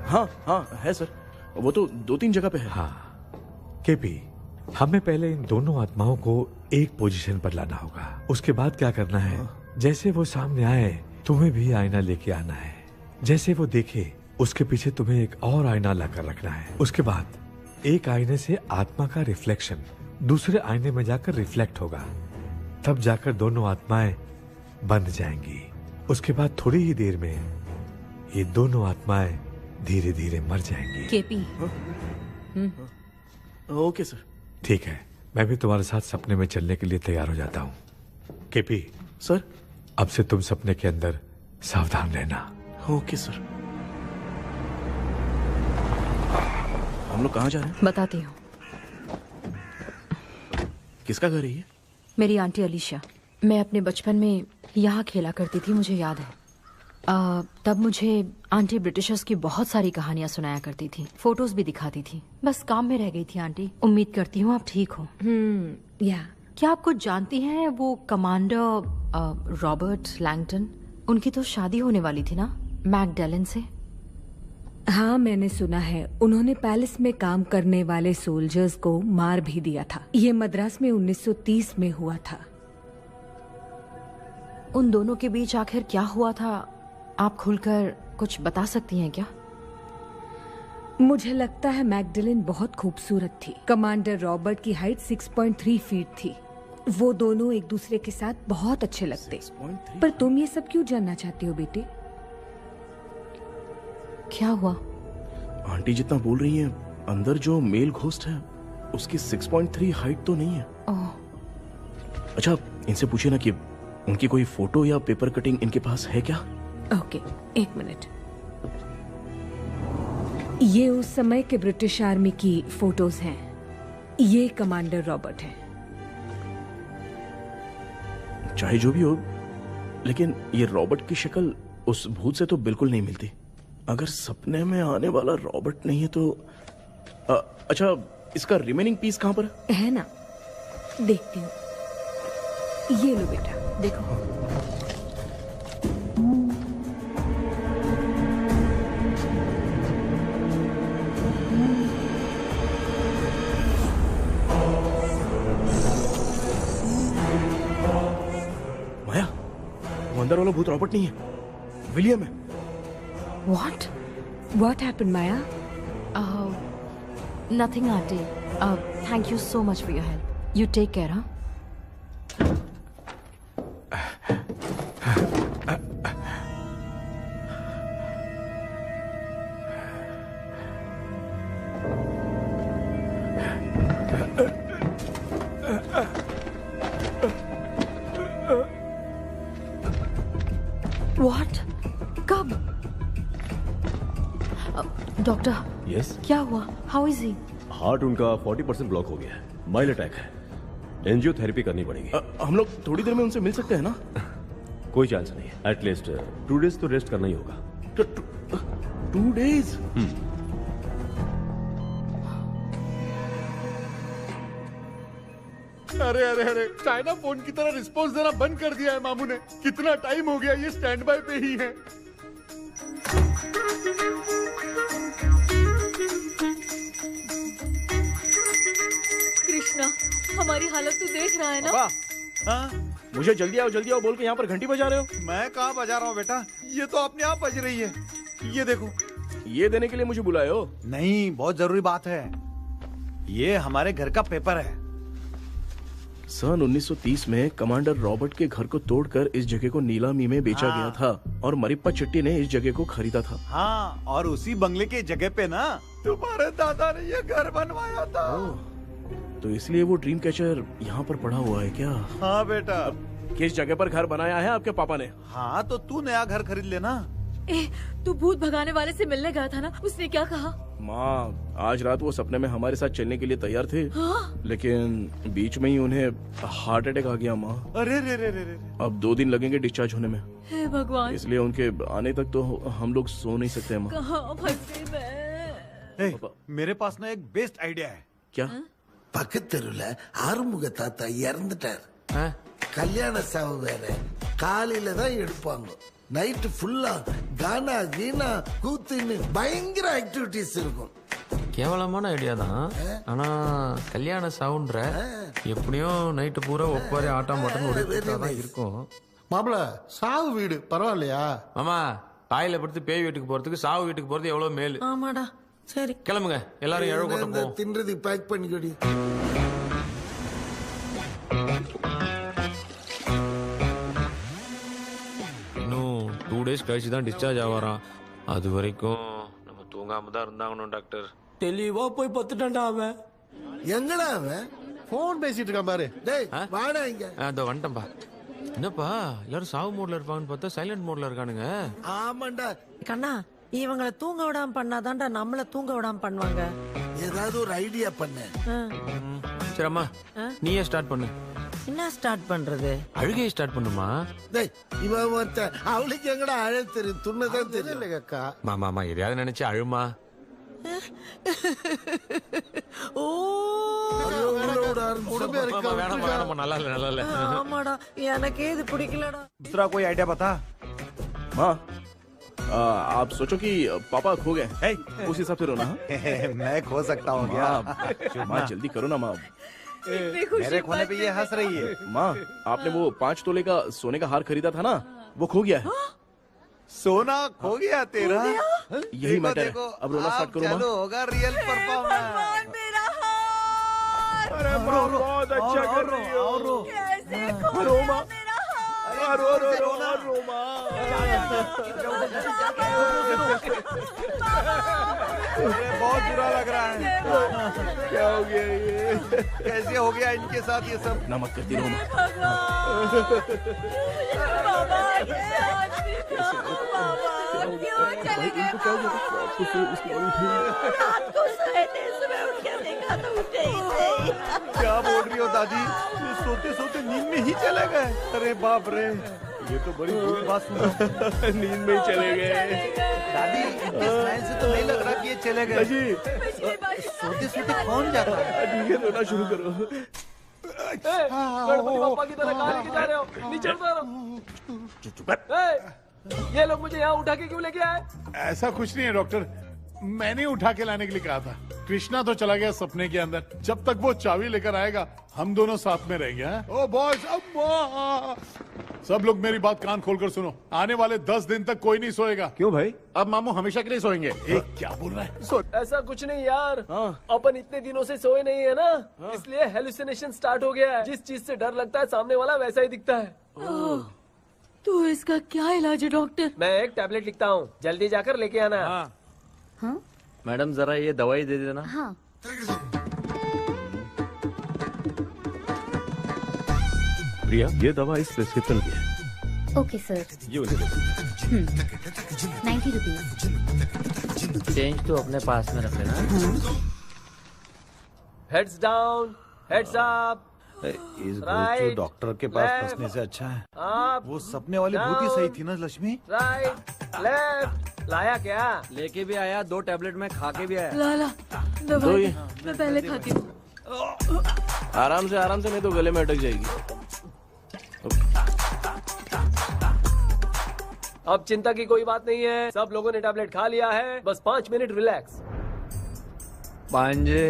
हाँ हाँ है सर, वो तो 2-3 जगह पे है। हाँ केपी, हमें पहले इन दोनों आत्माओं को एक पोजीशन पर लाना होगा। उसके बाद क्या करना है, जैसे वो सामने आए तुम्हें भी आईना लेके आना है। जैसे वो देखे उसके पीछे तुम्हें एक और आईना लाकर रखना है। उसके बाद एक आईने से आत्मा का रिफ्लेक्शन दूसरे आईने में जाकर रिफ्लेक्ट होगा, तब जाकर दोनों आत्माएं बंध जाएंगी। उसके बाद थोड़ी ही देर में ये दोनों आत्माएं धीरे धीरे मर जाएंगी। केपी। Okay sir. ठीक है, मैं भी तुम्हारे साथ सपने में चलने के लिए तैयार हो जाता हूँ। केपी सर, अब से तुम सपने के अंदर सावधान रहना। Okay sir. हम लोग कहाँ जा रहे हैं? बताती हूँ। किसका घर है ये? मेरी आंटी अलीशा। मैं अपने बचपन में यहाँ खेला करती थी, मुझे याद है। तब मुझे आंटी ब्रिटिशर्स की बहुत सारी कहानियाँ सुनाया करती थी, फोटोज भी दिखाती थी। बस काम में रह गई थी आंटी। उम्मीद करती हूँ आप ठीक हो। या क्या आप कुछ जानती हैं वो कमांडर रॉबर्ट लैंगटन? उनकी तो शादी होने वाली थी ना मैकडलेन से। हाँ, मैंने सुना है उन्होंने पैलेस में काम करने वाले सोल्जर्स को मार भी दिया था। ये मद्रास में 1930 में हुआ था। उन दोनों के बीच आखिर क्या हुआ था, आप खुलकर कुछ बता सकती हैं क्या? मुझे लगता है मैकडलेन बहुत खूबसूरत थी। कमांडर रॉबर्ट की हाइट 6.3 फीट थी। वो दोनों एक दूसरे के साथ बहुत अच्छे लगते। पर तुम ये सब क्यों जानना चाहते हो बेटे? क्या हुआ? आंटी जितना बोल रही हैं, अंदर जो मेल घोस्ट है उसकी 6.3 हाइट तो नहीं है। अच्छा, इनसे पूछिए ना कि उनकी कोई फोटो या पेपर कटिंग इनके पास है क्या? ओके, एक मिनट। ये उस समय के ब्रिटिश आर्मी की फोटोज हैं। ये कमांडर रॉबर्ट है। चाहे जो भी हो, लेकिन ये रॉबर्ट की शक्ल उस भूत से तो बिल्कुल नहीं मिलती। अगर सपने में आने वाला रॉबर्ट नहीं है तो अच्छा, इसका रिमेनिंग पीस कहाँ पर है ना? देखती हूँ। ये लो बेटा, देखो। माया, वो अंदर वाला भूत रॉबर्ट नहीं है, विलियम है। What? What happened, Maya? Nothing, auntie. Thank you so much for your help. You take care, huh? What? कब? डॉक्टर। यस। क्या हुआ? How is he? हार्ट उनका 40% ब्लॉक हो गया है। माइल्ड अटैक है। एंजियोथेरेपी करनी पड़ेगी। हम लोग थोड़ी देर में उनसे मिल सकते हैं ना? कोई चांस नहीं है। एटलीस्ट 2 डेज तो रेस्ट करना ही होगा। 2 डेज? अरे अरे अरे, चाइना फोन की तरह रिस्पॉन्स देना बंद कर दिया है मामू ने। कितना टाइम हो गया ये स्टैंड बाय पे ही है। कृष्णा, हमारी हालत तू देख रहा है ना? हाँ? मुझे जल्दी आओ बोल के यहाँ पर घंटी बजा रहे हो। मैं कहाँ बजा रहा हूँ बेटा, ये तो अपने आप बज रही है। ये देखो। ये देने के लिए मुझे बुलाए हो? नहीं, बहुत जरूरी बात है। ये हमारे घर का पेपर है। सन 1930 में कमांडर रॉबर्ट के घर को तोड़कर इस जगह को नीलामी में बेचा गया था और मरिप्पा चिट्टी ने इस जगह को खरीदा था। हाँ, और उसी बंगले के जगह पे ना तुम्हारे दादा ने ये घर बनवाया था। तो इसलिए वो ड्रीम कैचर यहाँ पर पड़ा हुआ है क्या? हाँ बेटा। किस जगह पर घर बनाया है आपके पापा ने? हाँ, तो तू नया घर खरीद लेना। तू भूत भगाने वाले से मिलने गया था ना, उसने क्या कहा? माँ, आज रात वो सपने में हमारे साथ चलने के लिए तैयार थे। हाँ? लेकिन बीच में ही उन्हें हार्ट अटैक आ गया माँ। अरे रे रे रे रे। अब 2 दिन लगेंगे डिस्चार्ज होने में। हे भगवान। इसलिए उनके आने तक तो हम लोग सो नहीं सकते माँ। कहाँ फंसे मैं? मेरे पास ना एक बेस्ट आइडिया है। क्या? பக்கத்தெருல ஆறுமுக தாத்தா இறந்துட்டார். கல்யாண சாவு வேற. காலையில தான் எடுப்பாங்க. நைட்டு ஃபுல்லா கானா கீனா கூத்துன்னு பயங்கர ஆக்டிவிட்டிஸ் இருக்கும். கேவலமான ஐடியா தான். ஆனா கல்யாண சவுண்ட்ற எப்படியும் நைட்டு பூரா ஒப்பாரி ஆட்டம் மாட்டம் தான் இருக்கும். மாப்பிள சாவு வீடு பரவாயில்லையா? மாமா பாயில படுத்து பேய் வீட்டுக்கு போறதுக்கு சாவு வீட்டுக்கு போறது எவ்வளவு மேல். ஆமாடா. சரி கிளம்புங்க எல்லாரும் எழ கூட்ட போவோம். தின்றது பேக் பண்ணிக்கடி. இன்னும் 2 days கழிச்சு தான் டிஸ்சார்ஜ் ஆவாராம். அது வரைக்கும் நம்ம தூங்காம தான் இருந்தாங்கணும் டாக்டர். தெளிவா போய் பத்துட்டான்டா அவன். எங்கடா அவன்? போன் பேசிட்டு இருக்கான் பாரு. டேய் வாடா இங்க. அதோ வந்துட்டம்பா. என்னப்பா எல்லாரும் சாவு மோட்ல இருப்பாங்கன்னு பார்த்தா சைலண்ட் மோட்ல இருக்கானுங்க. ஆமாண்டா. கண்ணா இவங்கள தூங்க விடாம பண்ணாதான்டா நம்மள தூங்க விடாம பண்ணுவாங்க. ஏதாவது ஒரு ஐடியா பண்ண. சரி அம்மா நீயே ஸ்டார்ட் பண்ணு. என்ன ஸ்டார்ட் பண்றது? அழுகையை ஸ்டார்ட் பண்ணுமா? டேய் இவன் ஒருத்தன் அவளுக்கு எங்கடா அழ தெரியும்? துண்ணதான் தெரியல அக்கா. மாமா எதையாவது நினைச்சு அழுமா. ஓ வேணாமா நல்லா இல்ல. ஆமாடா எனக்கே இது பிடிக்கலடா. दूसरा कोई आइडिया बता। माँ आप सोचो कि पापा खो गए, उस हिसाब से रोना। मैं खो सकता हूँ क्या? माँ जल्दी करो ना माँ। मेरे खोने पे ये हंस रही है। माँ आपने वो 5 तोले का सोने का हार खरीदा था ना, वो खो गया है। सोना खो गया तेरा? यही मैटर है। अब रोना स्टार्ट करो माँ। चालू होगा रियल परफॉर्मेंस। मेरा हार। अरे बहुत अच्छा कर रही हो। कैसे रो माँ। रो माँ। बहुत बुरा लग रहा है। क्या हो गया ये? कैसे हो गया इनके साथ ये सब? नमक करती रो माँ। क्या बोल रही हो दादी? सोते सोते नींद में ही चले गए? अरे बाप रे, ये तो बड़ी बुरी बात सुना। नींद में ही चले गए। दादी इनके स्माइल से तो नहीं लग रहा कि ये चले गए। सोते सोते कौन जाता है? ठीक है रोना शुरू करो। गणपति बापा की तरह कहाँ लेके जा रहे हो? नीचे उतारो। ये लोग मुझे यहाँ उठा के क्यों लेके आए? ऐसा कुछ नहीं है डॉक्टर, मैंने उठा के लाने के लिए कहा था। कृष्णा तो चला गया सपने के अंदर, जब तक वो चाबी लेकर आएगा हम दोनों साथ में रहेंगे। ओ बॉयज, सब लोग मेरी बात कान खोलकर सुनो, आने वाले 10 दिन तक कोई नहीं सोएगा। क्यों भाई? अब मामू हमेशा के लिए सोएंगे। क्या बोल रहा है? ऐसा कुछ नहीं यार, अपन इतने दिनों से सोए नहीं है ना, इसलिए हेलुसिनेशन स्टार्ट हो गया है। जिस चीज से डर लगता है सामने वाला वैसा ही दिखता है। तो इसका क्या इलाज है डॉक्टर? मैं एक टैबलेट लिखता हूँ, जल्दी जाकर लेके आना। हाँ? मैडम जरा ये दवाई दे देना। हाँ। प्रिया ये दवा इस प्रिस्क्रिप्शन की है। Okay sir. ये उन्हें दे दो। 90 रुपीज। चेंज तो अपने पास में रख लेना। Heads down, heads up. इस गोचू डॉक्टर के पास फंसने से अच्छा है वो सपने वाली भूत ही सही थी ना लक्ष्मी। Right left. लाया क्या? लेके भी आया, 2 टैबलेट में खा के भी आया। लाला दवाई मैं पहले खाती हूँ। आराम से नहीं तो गले में अटक जाएगी। अब चिंता की कोई बात नहीं है, सब लोगों ने टैबलेट खा लिया है, बस 5 मिनट रिलैक्स। भांजे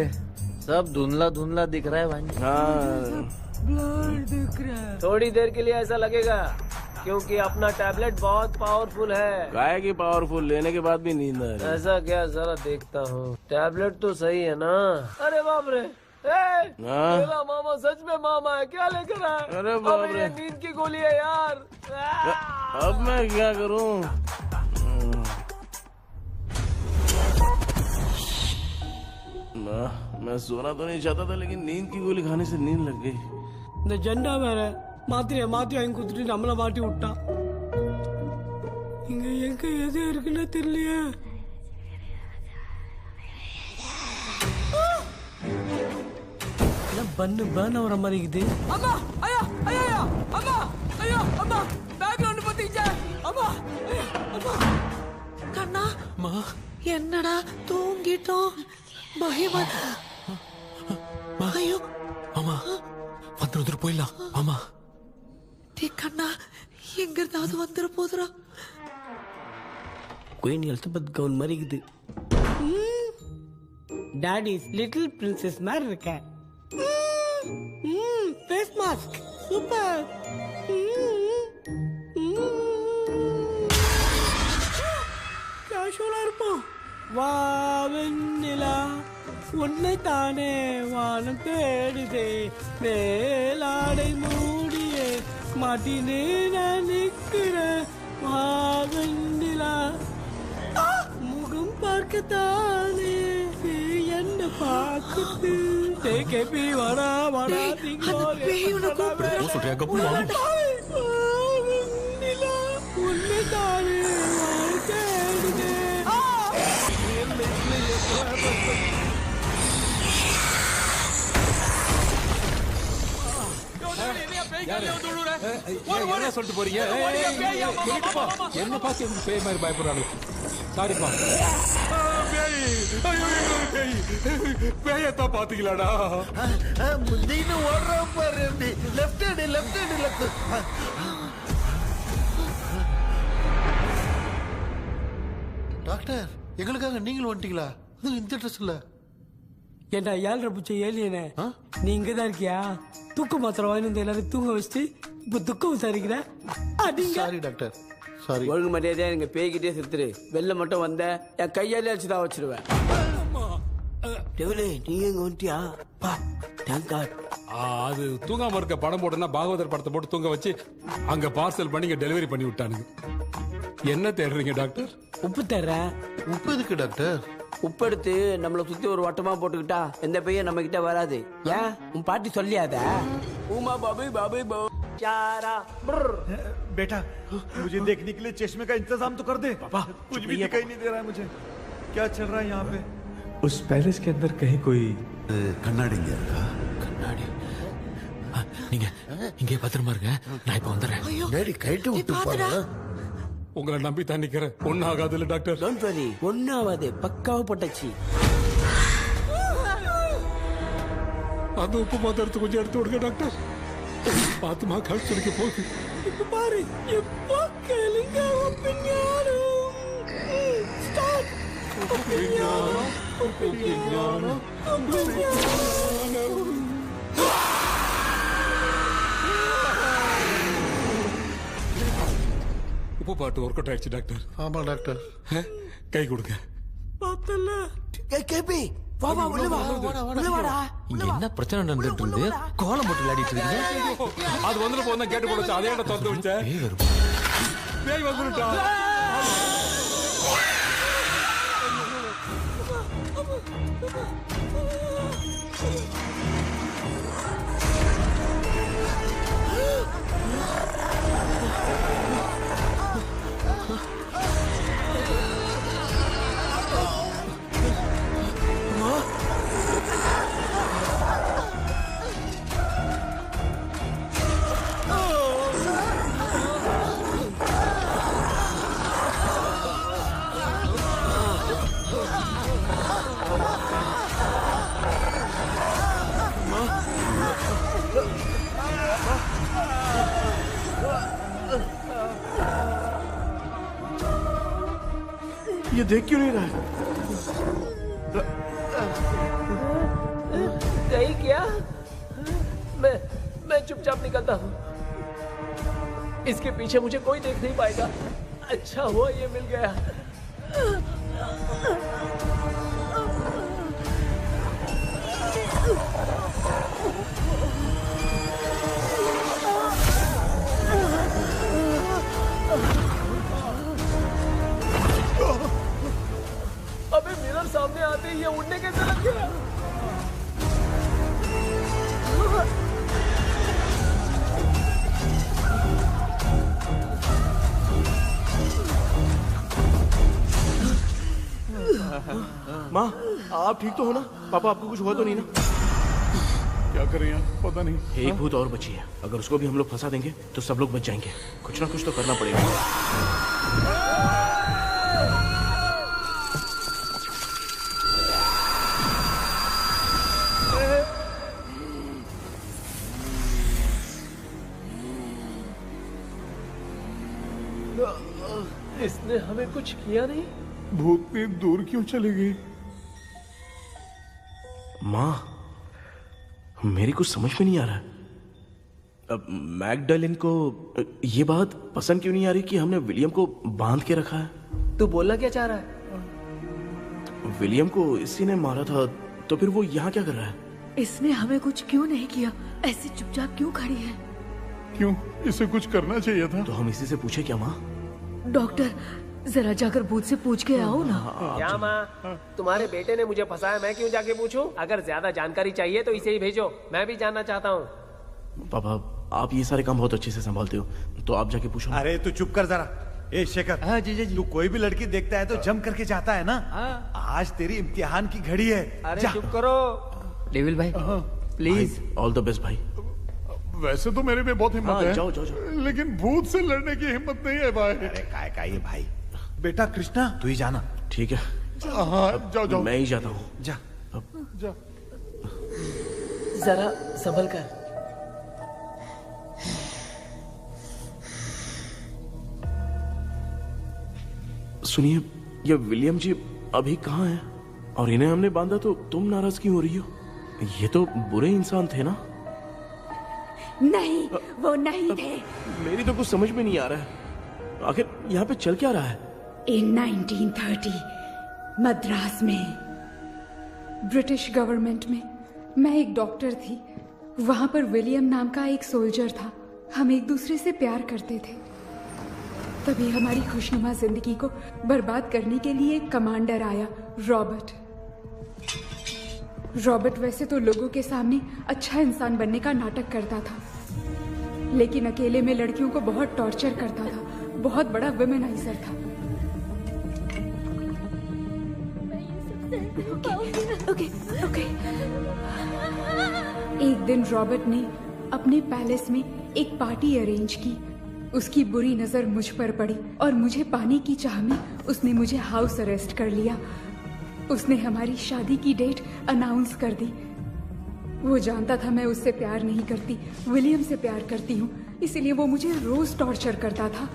सब धुंधला धुंधला दिख रहा है भांजे। ब्लड दिख रहा है। थोड़ी देर के लिए ऐसा लगेगा क्योंकि अपना टैबलेट बहुत पावरफुल है। गाय की पावरफुल, लेने के बाद भी नींद आ रही है। ऐसा क्या, जरा देखता हूँ। टैबलेट तो सही है ना? अरे बाप रे, मेरा मामा सच में मामा है, क्या लेकर आया? अरे बाप रे, ये नींद की गोली है यार। अब मैं क्या करूँ? मैं सोना तो नहीं चाहता था, लेकिन नींद की गोली खाने से नींद लग गई। இந்த ஜெண்டா வேற மாத்திரைய மாத்தி வாங்கி கொடுத்துட்டு நம்மள மாட்டி விட்டான். இங்க எங்க எது இருக்குன்னு தெரியலையே. பண்ணு பர்ன் ஆகுற மாதிரி இருக்குது. அம்மா ஐயா ஐயா அம்மா ஐயா அம்மா பேக்ரவுண்ட் பத்திச்சே அம்மா அம்மா. கண்ணா என்னடா தூங்கிட்டோம். பயமா. ஐயோ ஆமா வந்துரு போயிடலாம். ஆமா கண்ணா எங்க இருந்தாவது வந்துட போதுரா. குயின் எலிசபெத் கவுன் மாதிரி இருக்குது. டாடிஸ் லிட்டில் பிரின்சஸ் மாதிரி இருக்கேன். Face mask super. கேஷுவலா இருப்போம். வா வெண்ணிலா உன்னை தானே வானம் தேடுதே, மேலாடை மூடிய மாட்டினே நான் நிற்கிறேன். வா வெண்ணிலா முகம் பார்க்கத்தானே என்ன பார்க்குது. கேபி வாடா வாடா உன்னை தானே வானம் தேடுதே. சொல்லிட்டு போறீங்க? என்ன பார்த்து பேய் மாதிரி பயப்படுறாங்க. சாரிப்பா. பேயத்தான் பாத்தீங்களாடா? முந்தின்னு ஓடுறோம் பாரு. Left hand left hand left. Doctor எங்களுக்காக நீங்களும் வந்துட்டீங்களா? இந்த ட்ரெஸ் இல்ல. ஏண்டா 7:30 பூச்ச ஏலியனே, நீ இங்கதான் இருக்கியா? தூக்க மாத்திரம் வாங்கி வந்து எல்லாரும் தூங்க வச்சுட்டு இப்ப துக்கம் விசாரிக்கிற. Sorry doctor sorry. ஒழுங்கு மரியாதையா நீங்க பேய்கிட்டே செத்துரு. வெளில மட்டும் வந்த என் கையாலே அடிச்சுதான் வச்சிருவேன். நீங்க இங்க வந்துட்டியா? அது தூங்காம இருக்க படம் போட்டோன்னா பாகவதர் படத்தை போட்டு தூங்க வச்சு அங்க பார்சல் பண்ணி இங்க டெலிவரி பண்ணி விட்டானுங்க. என்ன தேடுறீங்க டாக்டர்? உப்பு தர்றேன். உப்பு எதுக்கு டாக்டர்? உப்பு எடுத்து நம்மளை சுத்தி ஒரு வட்டமா போட்டுக்கிட்டா எந்த பையன் நம்ம கிட்ட வராது. ஏன் உன் பாட்டி சொல்லியாத? உமா பாபு பாபு बेटा मुझे देखने के लिए चश्मे का इंतजाम तो कर दे। पापा कुछ भी दिखाई नहीं दे रहा है मुझे। क्या चल रहा है यहाँ पे? उस पैलेस के अंदर कहीं कोई கண்ணாடி இங்க இருக்கா? கண்ணாடி நீங்க இங்கே பத்திரமா இருங்க, நான் இப்ப வந்துடுறேன். டேடி கைட்டு விட்டு போறா. உங்களை நம்பி தான் நிக்கிறேன். ஒன்னும் ஆகாது இல்ல டாக்டர்? டோன்ட் வரி, ஒன்னும் ஆகாது. பக்காவ போட்டாச்சு. அந்த உப்பு பாத்திரத்தை கொஞ்சம் எடுத்து விடுங்க டாக்டர். பாத்துமா கால் சுடிக்க போகுது. இப்ப பாரு எப்போ கேளுங்க. ஸ்டார்ட். உப்பு பாட்டு ஒர்க் அவுட் ஆயிடுச்சு டாக்டர். ஆமா டாக்டர். கை கொடுங்க. பார்த்தல கேபி வா வா உள்ள வா உள்ள வாடா. இங்க என்ன பிரச்சனை நடந்துட்டு இருக்கு? கோலம் போட்டு விளையாடிட்டு இருக்கீங்க. அது வந்துட்டு போனா கேட்டு போடுச்சு. அதே இடம் திறந்து வச்சேன். பேய் வந்துட்டா. ये देख क्यों नहीं रहा है? नहीं किया। मैं चुपचाप निकलता हूँ। इसके पीछे मुझे कोई देख नहीं पाएगा। अच्छा हुआ ये मिल गया। अबे मिरर सामने आते ही ये उड़ने कैसे लग गया? माँ आप ठीक तो हो ना? पापा आपको कुछ हुआ तो नहीं ना? क्या कर रहे हैं पता नहीं। एक भूत और बची है, अगर उसको भी हम लोग फंसा देंगे तो सब लोग बच जाएंगे। कुछ ना कुछ तो करना पड़ेगा। इसने हमें कुछ किया नहीं। भूतनी दूर क्यों चली गई? माँ, मेरी कुछ समझ में नहीं आ रहा है। अब मैगडालिन को ये बात पसंद क्यों नहीं आ रही कि हमने विलियम को बांध के रखा है? तू बोलना क्या चाह रहा है? विलियम को इसी ने मारा था, तो फिर वो यहाँ क्या कर रहा है? इसने हमें कुछ क्यों नहीं किया? ऐसे चुपचाप क्यों खड़ी है? क्यों? इसे कुछ करना चाहिए था। तो हम इसी से पूछे क्या माँ? डॉक्टर, जरा जाकर भूत से पूछ के आओ ना। क्या माँ, तुम्हारे बेटे ने मुझे फंसाया, मैं क्यों जाके पूछूं? अगर ज्यादा जानकारी चाहिए तो इसे ही भेजो, मैं भी जानना चाहता हूँ। पापा, आप ये सारे काम बहुत अच्छे से संभालते हो, तो आप जाके पूछो। अरे तू चुप कर जरा। ए शेखर, हाँ जी। तू कोई भी लड़की देखता है तो जम करके जाता है ना। आज तेरी इम्तिहान की घड़ी है। अरे चुप करो। डेविल भाई प्लीज। ऑल द बेस्ट भाई। वैसे तो मेरे में बहुत हिम्मत है। जाओ। लेकिन भूत से लड़ने की हिम्मत नहीं है भाई। अरे काय का ये भाई। बेटा कृष्णा, तू ही जाना। ठीक है। हाँ, जाओ। मैं ही जाता हूँ। जा। जरा संभल कर। सुनिए, ये विलियम जी अभी कहाँ हैं? और इन्हें हमने बांधा तो तुम नाराज क्यों हो रही हो? ये तो बुरे इंसान थे ना? नहीं, वो नहीं थे। मेरी तो कुछ समझ में नहीं आ रहा है। आखिर यहाँ पे चल क्या रहा है? इन 1930 मद्रास में ब्रिटिश गवर्नमेंट में मैं एक डॉक्टर थी। वहां पर विलियम नाम का एक सोल्जर था। हम एक दूसरे से प्यार करते थे। तभी हमारी खुशनुमा जिंदगी को बर्बाद करने के लिए एक कमांडर आया, रॉबर्ट। रॉबर्ट वैसे तो लोगों के सामने अच्छा इंसान बनने का नाटक करता था, लेकिन अकेले में लड़कियों को बहुत टॉर्चर करता था। बहुत बड़ा वुमेनाइजर था। ओके। एक दिन रॉबर्ट ने अपने पैलेस में एक पार्टी अरेंज की। उसकी बुरी नजर मुझ पर पड़ी और मुझे पाने की चाह में उसने मुझे हाउस अरेस्ट कर लिया। उसने हमारी शादी की डेट अनाउंस कर दी। वो जानता था मैं उससे प्यार नहीं करती, विलियम से प्यार करती हूँ, इसलिए वो मुझे रोज टॉर्चर करता था।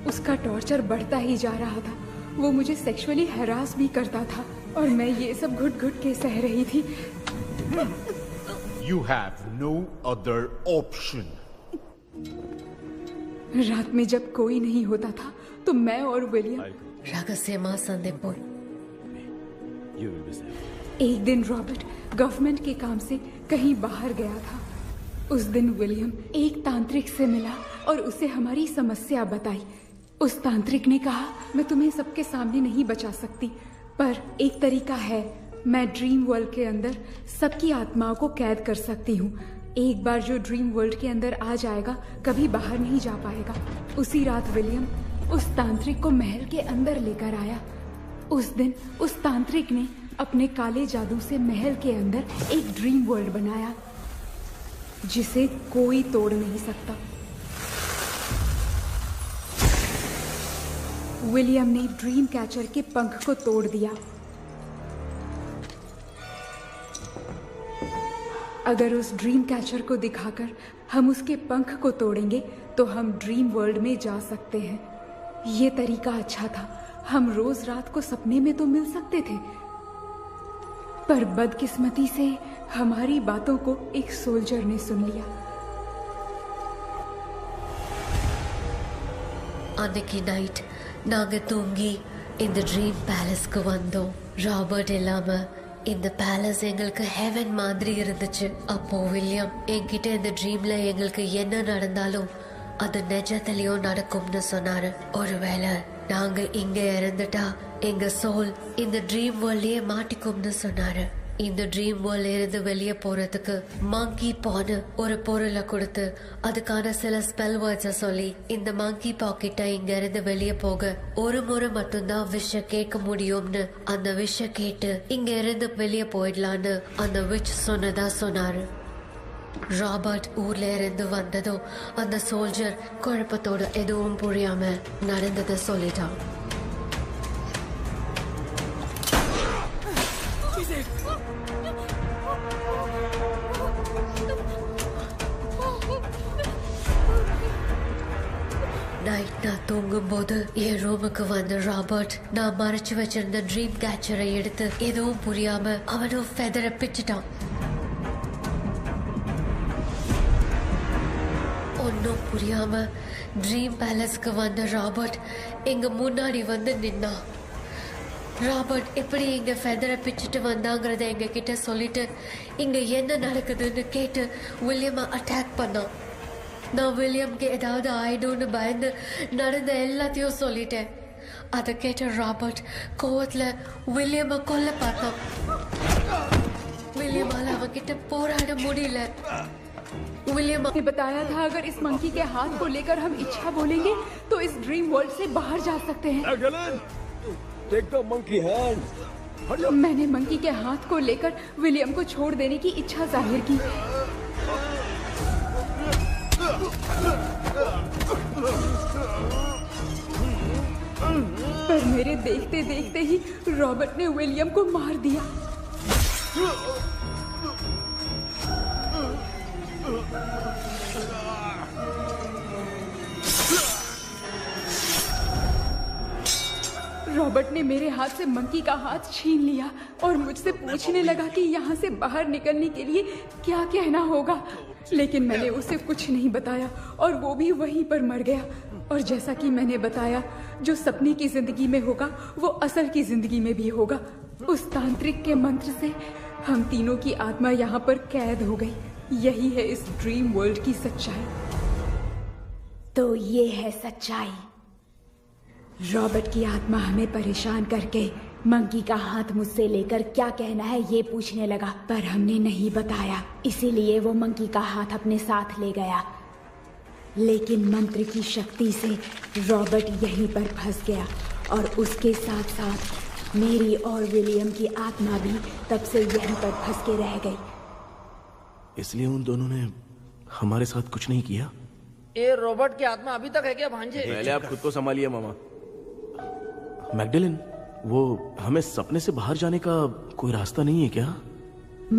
उसका टॉर्चर बढ़ता ही जा रहा था। वो मुझे सेक्सुअली हैरास भी करता था और मैं ये सब घुट घुट के सह रही थी। You have no other option. रात में जब कोई नहीं होता था तो मैं और विलियम एक दिन रॉबर्ट गवर्नमेंट के काम से कहीं बाहर गया था। उस दिन विलियम एक तांत्रिक से मिला और उसे हमारी समस्या बताई। उस तांत्रिक ने कहा, मैं तुम्हें सबके सामने नहीं बचा सकती, पर एक तरीका है। मैं ड्रीम वर्ल्ड के अंदर सबकी आत्माओं को कैद कर सकती हूँ। एक बार जो ड्रीम वर्ल्ड के अंदर आ जाएगा कभी बाहर नहीं जा पाएगा। उसी रात विलियम उस तांत्रिक को महल के अंदर लेकर आया। उस दिन उस तांत्रिक ने अपने काले जादू से महल के अंदर एक ड्रीम वर्ल्ड बनाया जिसे कोई तोड़ नहीं सकता। विलियम ने ड्रीम कैचर के पंख को तोड़ दिया। अगर उस ड्रीम कैचर को दिखाकर हम उसके पंख को तोड़ेंगे तो हम ड्रीम वर्ल्ड में जा सकते हैं। ये तरीका अच्छा था। हम रोज रात को सपने में तो मिल सकते थे, पर बदकिस्मती से हमारी बातों को एक सोल्जर ने सुन लिया। அன்னைக்கு நைட் நாங்க தூங்கி இந்த ட்ரீம் பேலஸ்க்கு வந்தோம். ராபர்ட் இல்லாம இந்த பேலஸ் எங்களுக்கு ஹெவன் மாதிரி இருந்துச்சு. அப்போ வில்லியம் என்கிட்ட இந்த ட்ரீம்ல எங்களுக்கு என்ன நடந்தாலும் அது நிஜத்திலயும் நடக்கும்னு சொன்னாரு. ஒருவேளை நாங்க இங்க இறந்துட்டா எங்க சோல் இந்த ட்ரீம் வேர்ல்ட்லயே மாட்டிக்கும்னு சொன்னாரு. இந்த ட்ரீம் வேர்ல்ட்ல இருந்து வெளியே போறதுக்கு மங்கி பான்னு ஒரு பொருளை கொடுத்து அதுக்கான சில ஸ்பெல் வேர்ட்ஸை சொல்லி இந்த மங்கி பாக்கெட்டை இங்க இருந்து வெளியே போக ஒரு முறை மட்டும்தான் விஷ கேட்க முடியும்னு அந்த விஷ கேட்டு இங்க இருந்து வெளியே போயிடலான்னு அந்த விச் சொன்னதா சொன்னாரு. ராபர்ட் ஊர்ல இருந்து வந்ததும் அந்த சோல்ஜர் குழப்பத்தோட எதுவும் புரியாம நடந்ததை சொல்லிட்டான். நைட் நான் தூங்கும்போது என் ரூமுக்கு வந்த ராபர்ட் நான் மறைச்சு வச்சிருந்த ட்ரீம் கேச்சரை எடுத்து எதுவும் புரியாம அவனும் ஃபெதரை பிச்சுட்டான். ஒன்னும் புரியாம ட்ரீம் பேலஸ்க்கு வந்த ராபர்ட் எங்க முன்னாடி வந்து நின்னான். ராபர்ட் எப்படி இங்க ஃபெதரை பிச்சுட்டு வந்தாங்கிறத எங்க கிட்ட சொல்லிட்டு இங்க என்ன நடக்குதுன்னு கேட்டு வில்லியமை அட்டாக் பண்ணான். நான் வில்லியம்க்கு ஏதாவது ஆயிடும்னு பயந்து நடந்த எல்லாத்தையும் சொல்லிட்டேன். அதை கேட்ட ராபர்ட் கோவத்துல வில்லியமை கொல்ல பார்த்தான். विलियम அவகிட்ட போராட முடியல. विलियम ने बताया था अगर इस मंकी के हाथ को लेकर हम इच्छा बोलेंगे तो इस ड्रीम वर्ल्ड से बाहर जा सकते हैं. Take the monkey hand. मैंने मंकी के हाथ को लेकर विलियम को छोड़ देने की इच्छा जाहिर की. पर मेरे देखते देखते ही रॉबर्ट ने विलियम को मार दिया. रॉबर्ट ने मेरे हाथ से मंकी का हाथ छीन लिया और मुझसे पूछने लगा कि यहाँ से बाहर निकलने के लिए क्या कहना होगा. लेकिन मैंने उसे कुछ नहीं बताया और वो भी वहीं पर मर गया. और जैसा कि मैंने बताया, जो सपने की जिंदगी में होगा वो असल की जिंदगी में भी होगा. उस तांत्रिक के मंत्र से हम तीनों की आत्मा यहाँ पर कैद हो गई. यही है इस ड्रीम वर्ल्ड की सच्चाई. तो ये है सच्चाई. रॉबर्ट की आत्मा हमें परेशान करके मंकी का हाथ मुझसे लेकर क्या कहना है ये पूछने लगा, पर हमने नहीं बताया. इसीलिए वो मंकी का हाथ अपने साथ ले गया. लेकिन मंत्र की शक्ति से रॉबर्ट यहीं पर फंस गया और उसके साथ साथ मेरी और विलियम की आत्मा भी तब से यहीं पर फंस के रह गई. इसलिए उन दोनों ने हमारे साथ कुछ नहीं किया. ये रॉबर्ट की आत्मा अभी तक है क्या भांजे? पहले आप खुद को संभालिए मामा. मैगडेलिन, वो हमें सपने से बाहर जाने का कोई रास्ता नहीं है क्या?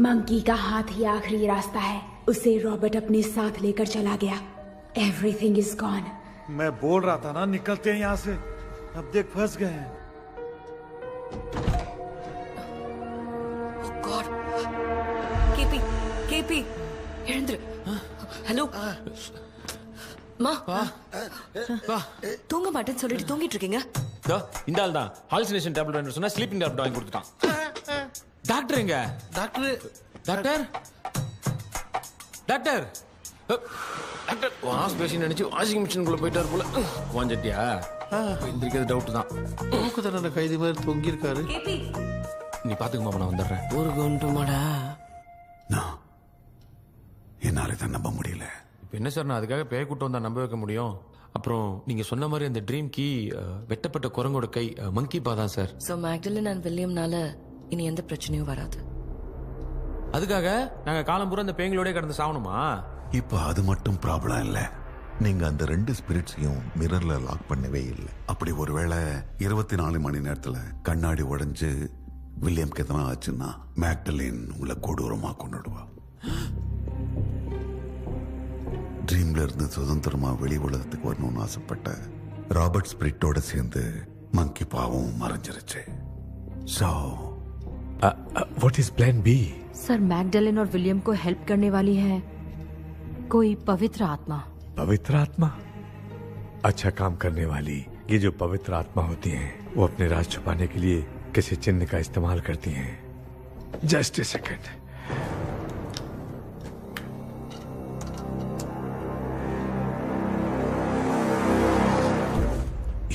मंकी का हाथ ही आखिरी रास्ता है. उसे रॉबर्ट अपने साथ लेकर चला गया. Everything is gone. मैं बोल रहा था ना निकलते हैं यहाँ से. अब देख फंस गए हैं. Oh God. केपी எழுந்துரு. ஹலோ மா தூங்க மாட்டேன்னு சொல்லிட்டு தூங்கிட்டு இருக்கீங்க. இந்த ஆள் தான் ஹாலுசினேஷன் டேப்லெட் வாங்கி சொன்னா ஸ்லீப்பிங் டேப்லெட் வாங்கி கொடுத்துட்டான். டாக்டர் எங்க? டாக்டர் டாக்டர் வாஷ் பேசின் நினைச்சு வாஷிங் மிஷினுக்குள்ள போயிட்டாரு போல. வாஞ்சிட்டியா? எந்திரிக்கிறது டவுட் தான். தூக்கத்தோட கைதி மாதிரி தொங்கி இருக்காரு. நீ பாத்துக்க மாமா, நான் வந்துடுறேன். ஒரு கொண்டுமாடா என்னால தான் நம்ப முடியல. இப்போ என்ன சார், நான் அதுக்காக பேய் கூட்டம் வந்தா நம்ப வைக்க முடியும்? அப்புறம் நீங்க சொன்ன மாதிரி அந்த ட்ரீம் கீ வெட்டப்பட்ட குரங்கோட கை மங்கி பா தான் சார். சோ மேக்டலின் அண்ட் வில்லியம்னால இனி எந்த பிரச்சனையும் வராது. அதுக்காக நாங்க காலம் பூரா அந்த பேய்களோட கடந்து சாவணுமா? இப்ப அது மட்டும் ப்ராப்ளம் இல்ல. நீங்க அந்த 2 ஸ்பிரிட்ஸையும் மிரர்ல லாக் பண்ணவே இல்லை. அப்படி ஒருவேளை 24 மணி நேரத்துல கண்ணாடி உடைஞ்சு வில்லியம்க்கு எதனா ஆச்சுன்னா மேக்டலின் உங்களை கொடூரமா கொண்டுடுவா. ட்ரீம்ல இருந்து சுதந்திரமா வெளி உலகத்துக்கு வரணும்னு ஆசைப்பட்ட ராபர்ட் ஸ்பிரிட்டோட சேர்ந்து மங்கி பாவம் மறைஞ்சிருச்சு. So what is plan B? Sir Magdalene और विलियम को हेल्प करने वाली है कोई पवित्र आत्मा. पवित्र आत्मा? अच्छा काम करने वाली ये जो पवित्र आत्मा होती हैं, वो अपने राज छुपाने के लिए किसी चिन्ह का इस्तेमाल करती हैं. Just a second.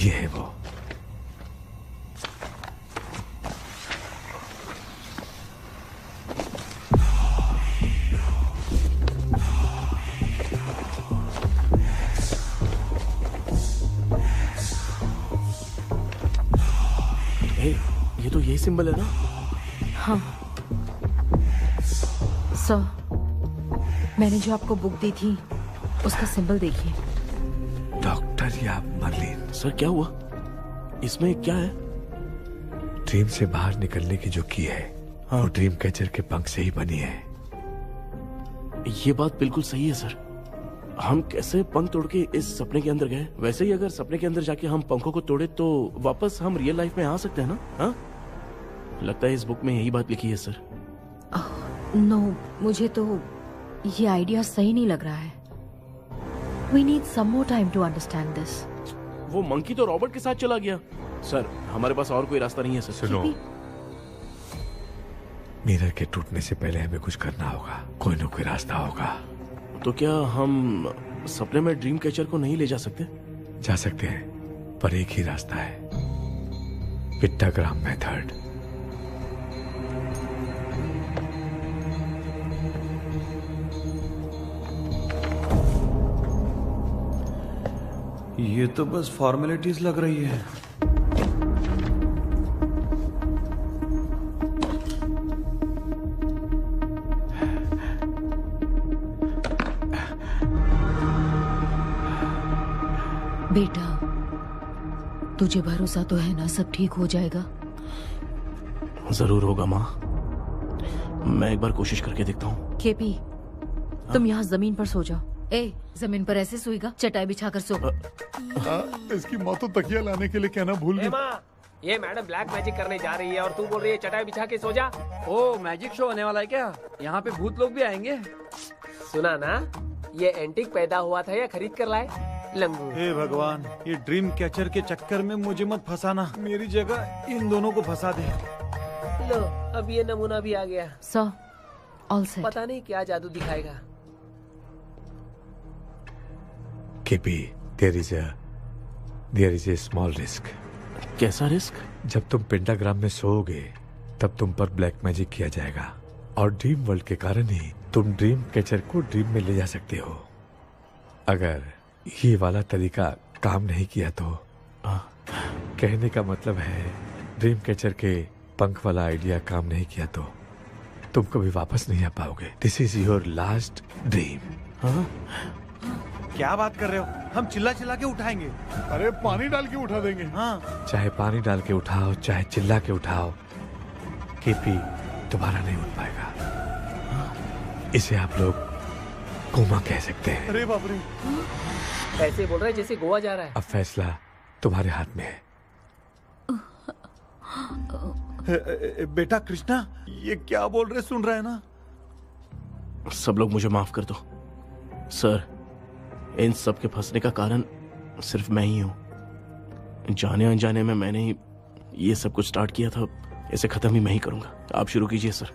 ये है वो. ये तो यही सिंबल है ना? हाँ सर, मैंने जो आपको बुक दी थी उसका सिंबल देखिए. डॉक्टर या मर्लिन? सर क्या हुआ? इसमें क्या है? ड्रीम से बाहर निकलने की जो की है, हाँ, वो ड्रीम कैचर के पंख से ही बनी है. ये बात बिल्कुल सही है सर. हम कैसे पंख तोड़ के इस सपने के अंदर गए? वैसे ही अगर सपने के अंदर जाके हम पंखों को तोड़े तो वापस हम रियल लाइफ में आ सकते हैं ना? हाँ? लगता है इस बुक में यही बात लिखी है सर। नो, मुझे तो ये आइडिया सही नहीं लग रहा है। We need some more time to understand this. वो मंकी तो रॉबर्ट के साथ चला गया। सर, हमारे पास और कोई रास्ता नहीं है सर। सुनो, मिरर के टूटने से पहले हमें कुछ करना होगा। कोई न कोई रास्ता होगा। तो क्या हम सपने में ड्रीम कैचर को नहीं ले जा सकते? जा सकते हैं, पर एक ही रास्ता है, पिट्टाग्राम मेथड। ये तो बस फॉर्मेलिटीज लग रही है। बेटा, तुझे भरोसा तो है ना सब ठीक हो जाएगा? जरूर होगा माँ। मैं एक बार कोशिश करके देखता हूँ। केपी, तुम यहाँ जमीन पर सो जाओ। ए, जमीन पर ऐसे सोएगा? चटाई बिछाकर सो। इसकी माँ तो तकिया लाने के लिए कहना भूल गई। ये मैडम ब्लैक मैजिक करने जा रही है और तू बोल रही है चटाई बिछा के सो जा। ओ, मैजिक शो होने वाला है क्या? यहाँ पे भूत लोग भी आएंगे? सुना ना, ये एंटीक पैदा हुआ था या खरीद कर लाए? लंगू। हे भगवान, ये ड्रीम कैचर के चक्कर में मुझे मत फंसाना। मेरी जगह इन दोनों को फंसा दे। लो, अब ये नमूना भी आ गया। सो, ऑल सेट। पता नहीं क्या जादू दिखाएगा। KP, there is a small risk. कैसा रिस्क? जब तुम पेंटाग्राम में सोओगे तब तुम पर ब्लैक मैजिक किया जाएगा और ड्रीम वर्ल्ड के कारण ही तुम ड्रीम कैचर को ड्रीम में ले जा सकते हो। अगर ये वाला तरीका काम नहीं किया तो कहने का मतलब है ड्रीम कैचर के पंख वाला आइडिया काम नहीं किया तो तुम कभी वापस नहीं आ पाओगे। This is your last dream. क्या बात कर रहे हो? हम चिल्ला चिल्ला के उठाएंगे। अरे पानी डाल के उठा देंगे। हाँ, चाहे पानी डाल के उठाओ, चाहे चिल्ला के उठाओ, केपी दोबारा नहीं उठ पाएगा। इसे आप लोग कोमा कह सकते हैं। अरे बाप रे, ऐसे बोल रहा है जैसे गोवा जा रहा है। अब फैसला तुम्हारे हाथ में है। बेटा कृष्णा, ये क्या बोल रहे सुन रहा है ना? सब लोग मुझे माफ कर दो सर। इन सब के फंसने का कारण सिर्फ मैं ही हूँ। जाने अनजाने में मैंने ही ये सब कुछ स्टार्ट किया था। इसे खत्म ही मैं ही करूंगा। आप शुरू कीजिए सर।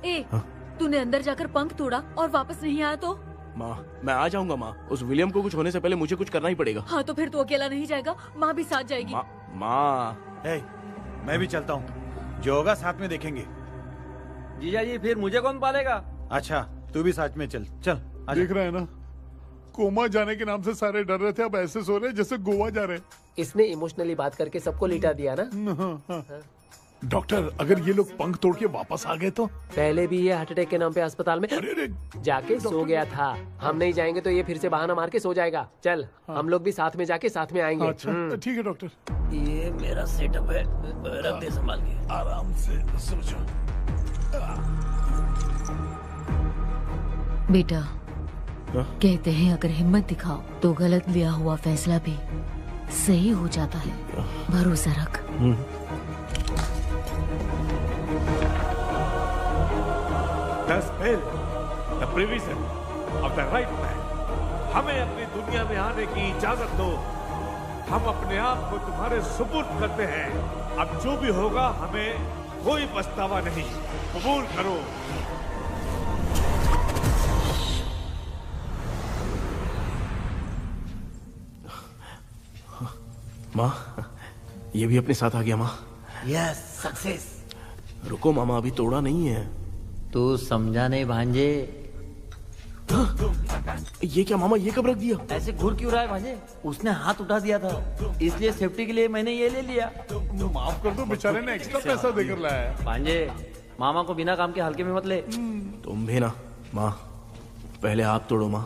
तूने अंदर जाकर पंख तोड़ा और वापस नहीं आया तो? माँ, मैं आ जाऊंगा माँ। उस विलियम को कुछ होने से पहले मुझे कुछ करना ही पड़ेगा। हाँ, तो फिर तू अकेला नहीं जाएगा, माँ भी साथ जाएगी। माँ, मैं भी चलता हूँ। जो होगा साथ में देखेंगे। जीजा जी, फिर मुझे कौन पालेगा? अच्छा, तू भी साथ में चल। चल, देख रहे हैं ना, कोमा जाने के नाम से सारे डर रहे थे, अब ऐसे सो रहे जैसे गोवा जा रहे। इसने इमोशनली बात करके सबको लिटा दिया ना। डॉक्टर, अगर ये लोग पंख तोड़ के वापस आ गए तो? पहले भी ये हार्ट अटैक के नाम पे अस्पताल में जाके सो गया था। हम नहीं जाएंगे तो ये फिर से बहाना मार के सो जाएगा। चल, हम लोग भी साथ में जाके साथ में आएंगे। अच्छा, ठीक है डॉक्टर। ये मेरा सेटअप है, रख दे संभाल के। आराम से सो जाओ। बेटा, कहते हैं अगर हिम्मत दिखाओ तो गलत लिया हुआ फैसला भी सही हो जाता है। भरोसा रख। The spell, the provision of the right man. हमें अपनी दुनिया में आने की इजाजत दो। हम अपने आप को तुम्हारे सुपुर्द करते हैं। अब जो भी होगा हमें कोई पछतावा नहीं। कबूल करो। माँ, ये भी अपने साथ आ गया माँ। Yes, success. रुको मामा, अभी तोड़ा नहीं है। तू समझा नहीं भांजे। ये क्या मामा, ये कब रख दिया? ऐसे घूर क्यों रहा है भांजे? उसने हाथ उठा दिया था, इसलिए सेफ्टी के लिए मैंने ये ले लिया। माफ कर दो, बेचारे ने एक्स्ट्रा पैसा देकर लाया है। भांजे, मामा को बिना काम के हल्के में मत ले। तुम भी ना माँ, पहले आप तोड़ो माँ।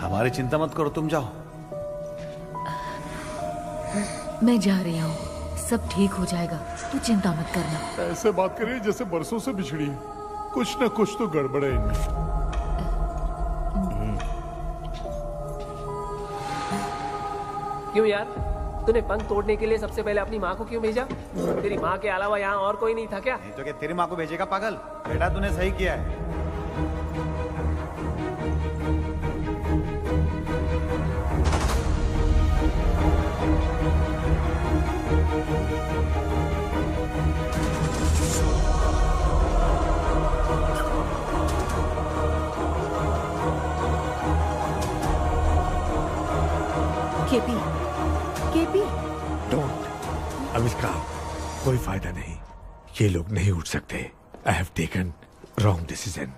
हमारी चिंता मत करो, तुम जाओ। मैं जा रही हूँ, सब ठीक हो जाएगा, तू चिंता मत करना। ऐसे बात करिए जैसे बरसों से बिछड़ी है। कुछ न कुछ तो गड़बड़ है इनमें। क्यों यार, तूने पंख तोड़ने के लिए सबसे पहले अपनी माँ को क्यों भेजा? तेरी माँ के अलावा यहाँ और कोई नहीं था क्या? नहीं तो क्या तेरी माँ को भेजेगा पागल? बेटा तूने सही किया है। केपी, केपी, डोंट अविष्का, कोई फायदा नहीं। ये लोग नहीं उठ सकते। I have taken wrong decision.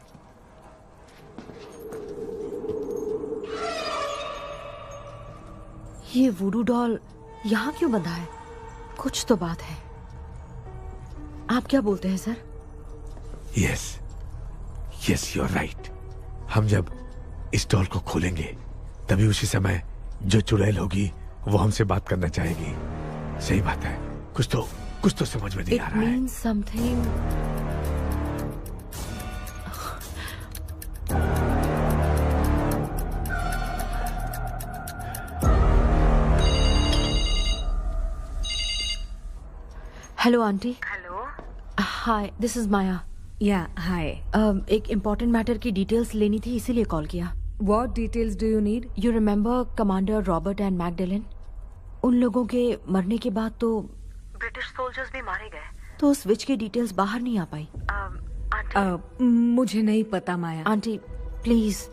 ये वुडू डॉल यहाँ क्यों बंधा है? कुछ तो बात है। आप क्या बोलते हैं sir? Yes, yes, you are right. हम जब इस डॉल को खोलेंगे तभी उसी समय जो चुड़ैल होगी वो हमसे बात करना चाहेगी। सही बात है। कुछ तो समझ में नहीं आ रहा है। It means something. Hello aunty. Hello. Hi, this is Maya. Yeah hi. एक इम्पोर्टेंट मैटर की डिटेल्स लेनी थी, इसीलिए कॉल किया। What details do you need? You remember commander Robert and Magdalene? उन लोगों के मरने के बाद तो ब्रिटिश सोल्जर्स भी मारे गए। तो उस विच की डिटेल्स बाहर नहीं आ पाई। मुझे नहीं पता Maya. Aunty please,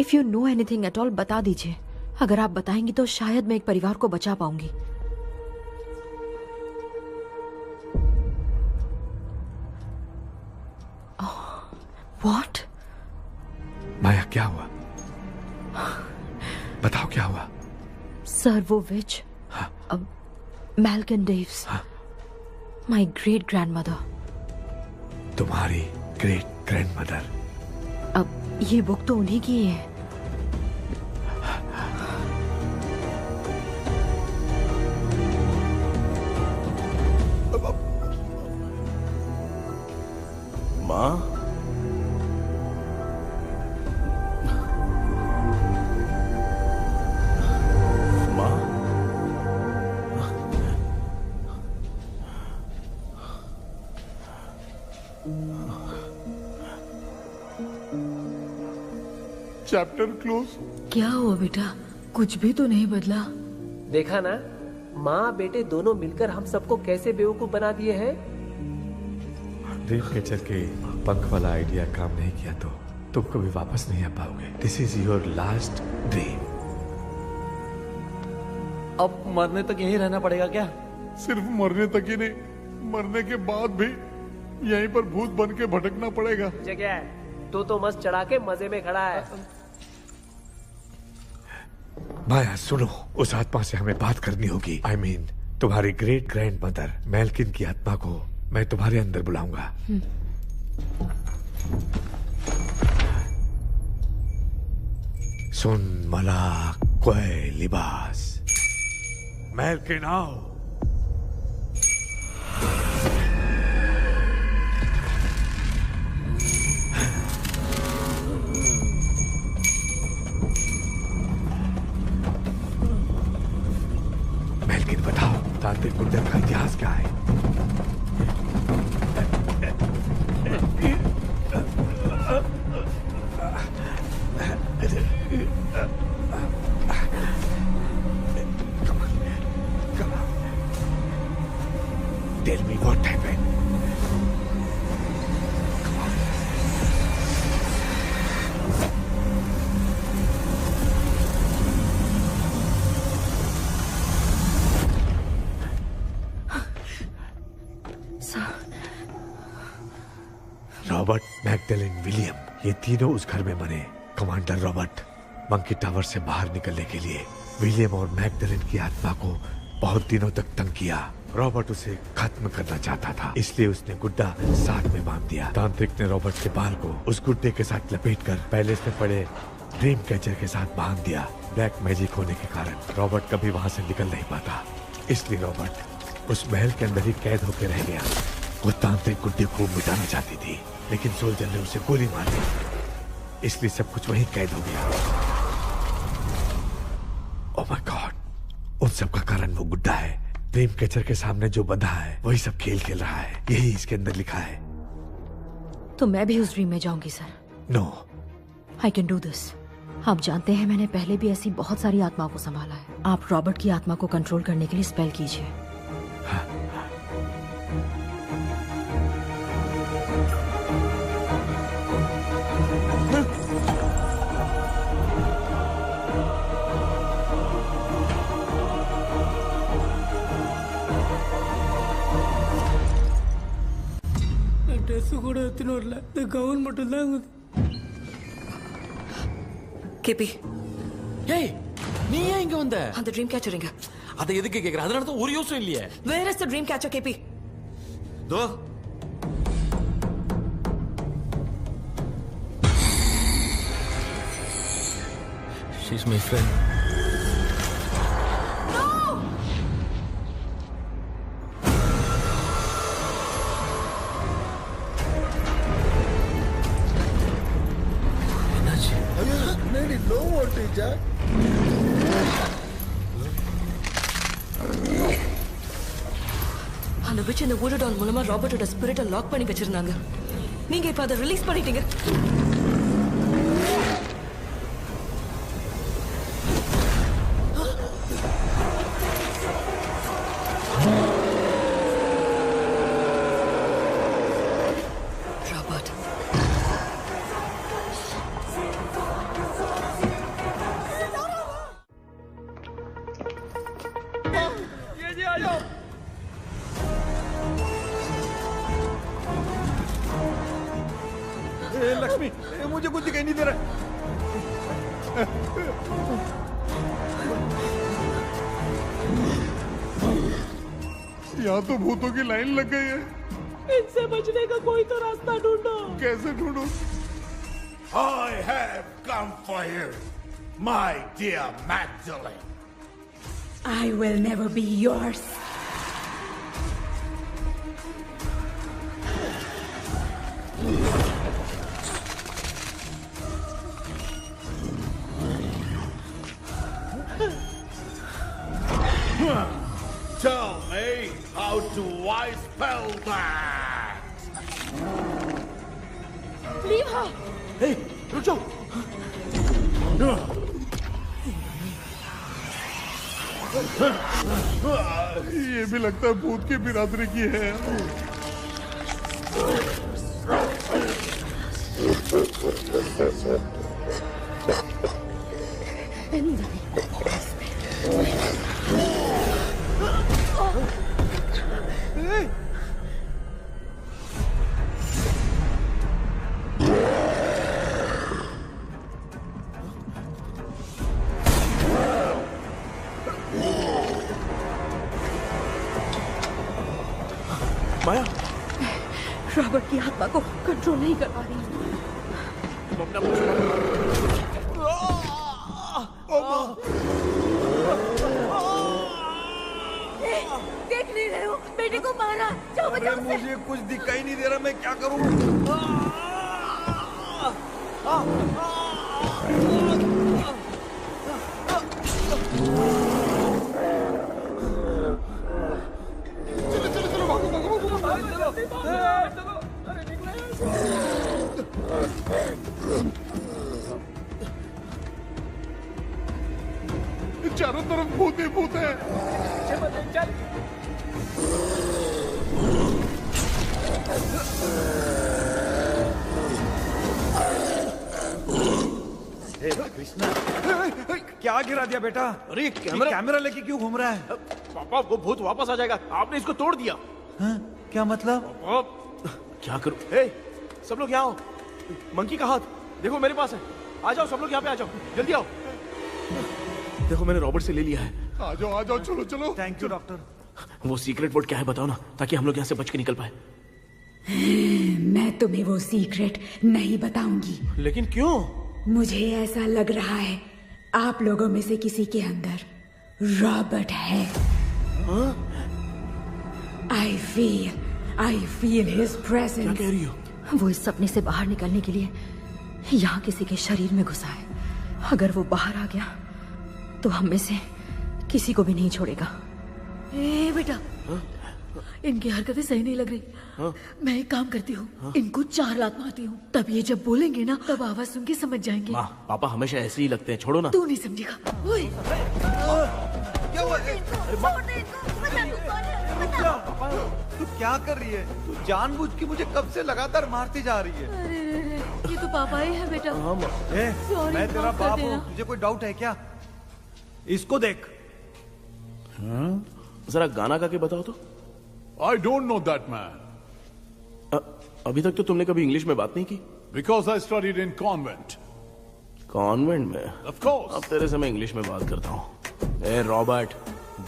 if you know anything at all बता दीजिए। अगर आप बताएंगी तो शायद मैं एक परिवार को बचा पाऊंगी। व्हाट? माया, क्या हुआ? बताओ क्या हुआ? सर वो विच, मैल्कन डेव्स, माय ग्रेट ग्रैंडमदर। तुम्हारी ग्रेट ग्रैंडमदर? अब ये बुक तो उन्हीं की है। माँ, चैप्टर क्लोज। क्या हुआ बेटा? कुछ भी तो नहीं बदला। देखा ना, माँ बेटे दोनों मिलकर हम सबको कैसे बेवकूफ बना दिए हैं। ड्रीम कैचर के पंख वाला आइडिया काम नहीं किया तो तुम कभी वापस नहीं आ पाओगे। This is your last dream. अब मरने तक यहीं रहना पड़ेगा क्या? सिर्फ मरने तक ही नहीं, मरने के बाद भी यहीं पर भूत बन के भटकना पड़ेगा। जगह है तो मस्त चढ़ा के मजे में खड़ा है। माया सुनो, उस आत्मा से हमें बात करनी होगी। I mean, तुम्हारी ग्रेट ग्रैंड मदर मेल्किन की आत्मा को मैं तुम्हारे अंदर बुलाऊंगा। सुन मला कोई लिबास, मेल्किन आओ। मेल्किन बताओ, तांत्रिक कुंडल का इतिहास क्या है? Tell me what happened. Robert, Magdalene, William, ये तीनों उस घर में मरे। कमांडर रॉबर्ट मंकी टावर से बाहर निकलने के लिए विलियम और मैगडेलिन की आत्मा को बहुत दिनों तक तंग किया। रॉबर्ट उसे खत्म करना चाहता था, इसलिए उसने गुड्डा साथ में बांध दिया। तांत्रिक ने रॉबर्ट के बाल को उस गुड्डे के साथ लपेटकर पैलेस में पड़े ड्रीम कैचर के साथ बांध दिया। ब्लैक मैजिक होने के कारण रॉबर्ट कभी वहां से निकल नहीं पाता, इसलिए रॉबर्ट उस महल के अंदर ही कैद होकर रह गया। वो तांत्रिक गुड्डे को मिटाना चाहती थी, लेकिन सोल्जर ने उसे गोली मार दी, इसलिए सब कुछ वहीं कैद हो गया। ओह माय गॉड, कारण वो गुड्डा है। ड्रीम कैचर के सामने जो बंधा है वही सब खेल खेल रहा है, यही इसके अंदर लिखा है। तो मैं भी उस ड्रीम में जाऊंगी sir. No, I can do this. आप जानते हैं मैंने पहले भी ऐसी बहुत सारी आत्माओं को संभाला है। आप रॉबर्ट की आत्मा को कंट्रोल करने के लिए स्पेल कीजिए। ட்ரெஸ் கூட எத்தனை வரல, இந்த கவுன் மட்டும் தான். கேபி, ஏய் நீ ஏன் இங்க வந்த? அந்த ட்ரீம் கேச்சர் எங்க? அதை எதுக்கு கேக்குற? அதனால தான் ஒரு யோசனை இல்லையே. Where is the dream catcher கேபி? தோ She's my friend. லோ வோல்டேஜா? அந்த விட்ச் இந்த ஊடடால் மூலமா ராபர்ட்டோட ஸ்பிரிட்டை லாக் பண்ணி வச்சிருந்தாங்க. நீங்க இப்ப அதை ரிலீஸ் பண்ணிட்டீங்க. लक्ष्मी, मुझे कुछ दिखाई नहीं दे रहा। यहाँ तो भूतों की लाइन लग गई है। इनसे बचने का कोई तो रास्ता ढूंढो। कैसे ढूंढूं? I have come for you, my dear Magdalene. I will never be yours. Tell me, how do I spell that? Leave her. Hey, रुक जाओ। ये भी लगता है भूत की बिरादरी की है। माया, रॉबर्ट की आत्मा को कंट्रोल नहीं कर पा रही। देख नहीं रहे हो? बेटे को मारा। जाओ बचाओ उसे। मुझे कुछ दिखाई नहीं दे रहा, मैं क्या करूं? चारों तरफ भूत ही भूत है। कृष्णा, क्या गिरा दिया बेटा? अरे कैमरा लेके क्यों घूम रहा है? पापा, वो भूत वापस आ जाएगा। आपने इसको तोड़ दिया। हाँ? क्या मतलब? क्या करूं? सब लोग यहाँ आओ। मंकी का हाथ देखो मेरे पास है। आ जाओ सब लोग, यहाँ पे आ जाओ, जल्दी आओ। देखो मैंने रॉबर्ट से ले लिया है। आ जाओ, चलो चलो। Thank you doctor. वो सीक्रेट वर्ड क्या है बताओ ना, ताकि हम लोग यहाँ से बच के निकल पाए। मैं तुम्हें वो सीक्रेट नहीं बताऊंगी। लेकिन क्यों? मुझे ऐसा लग रहा है आप लोगों में से किसी के अंदर रॉबर्ट है। I feel his presence. क्या कह रही हो? वो इस सपने से बाहर निकलने के लिए यहाँ किसी के शरीर में घुसा है। अगर वो बाहर आ गया तो हम में से किसी को भी नहीं छोड़ेगा। ए बेटा, इनकी हरकतें सही नहीं लग रही। मैं एक काम करती हूँ, इनको 4 लात मारती हूँ, तब ये जब बोलेंगे ना तब आवाज सुन के समझ जाएंगे। माँ, पापा हमेशा ऐसे ही लगते हैं, छोड़ो ना। तू नहीं समझेगा। ओए, क्या हुआ? तू क्या कर रही है? तू जानबूझ के मुझे कब से लगातार मारती जा रही है। अरे रे रे, ये तो पापा ही है बेटा। Sorry, मैं तेरा माफ कर बाप देना। हूँ, तुझे कोई डाउट है क्या? इसको देख। जरा गाना गा के बताओ तो। I don't know that man. अभी तक तो तुमने कभी इंग्लिश में बात नहीं की। Because I studied in convent. Convent में? Of course. अब तेरे से मैं इंग्लिश में बात करता हूँ। ए Robert,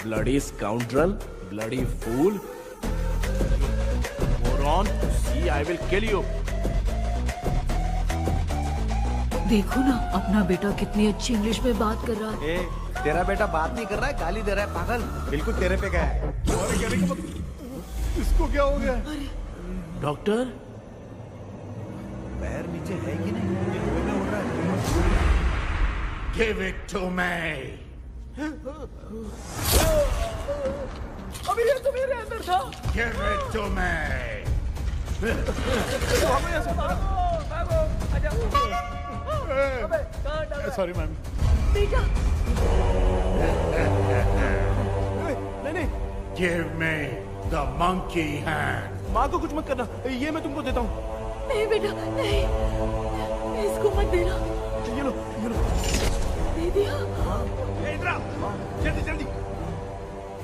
bloody scoundrel, bloody fool, moron, see I will kill you. देखो ना, अपना बेटा कितनी अच्छी इंग्लिश में बात कर रहा है। तेरा बेटा बात नहीं कर रहा है, गाली दे रहा है, पागल। बिल्कुल तेरे पे गया है। इसको क्या हो गया? डॉक्टर, पैर नीचे है कि नहीं? ये लोहे में उड़ रहा है। Give it to me. अभी ये तो मेरे अंदर था। Give it to me. Sorry, ma'am. बेटा, नहीं। Give me the monkey hand. माँ को कुछ मत करना, ये मैं तुमको देता हूँ। नहीं बेटा, नहीं, इसको मत देना। ये लो। दे दिया। जल्दी।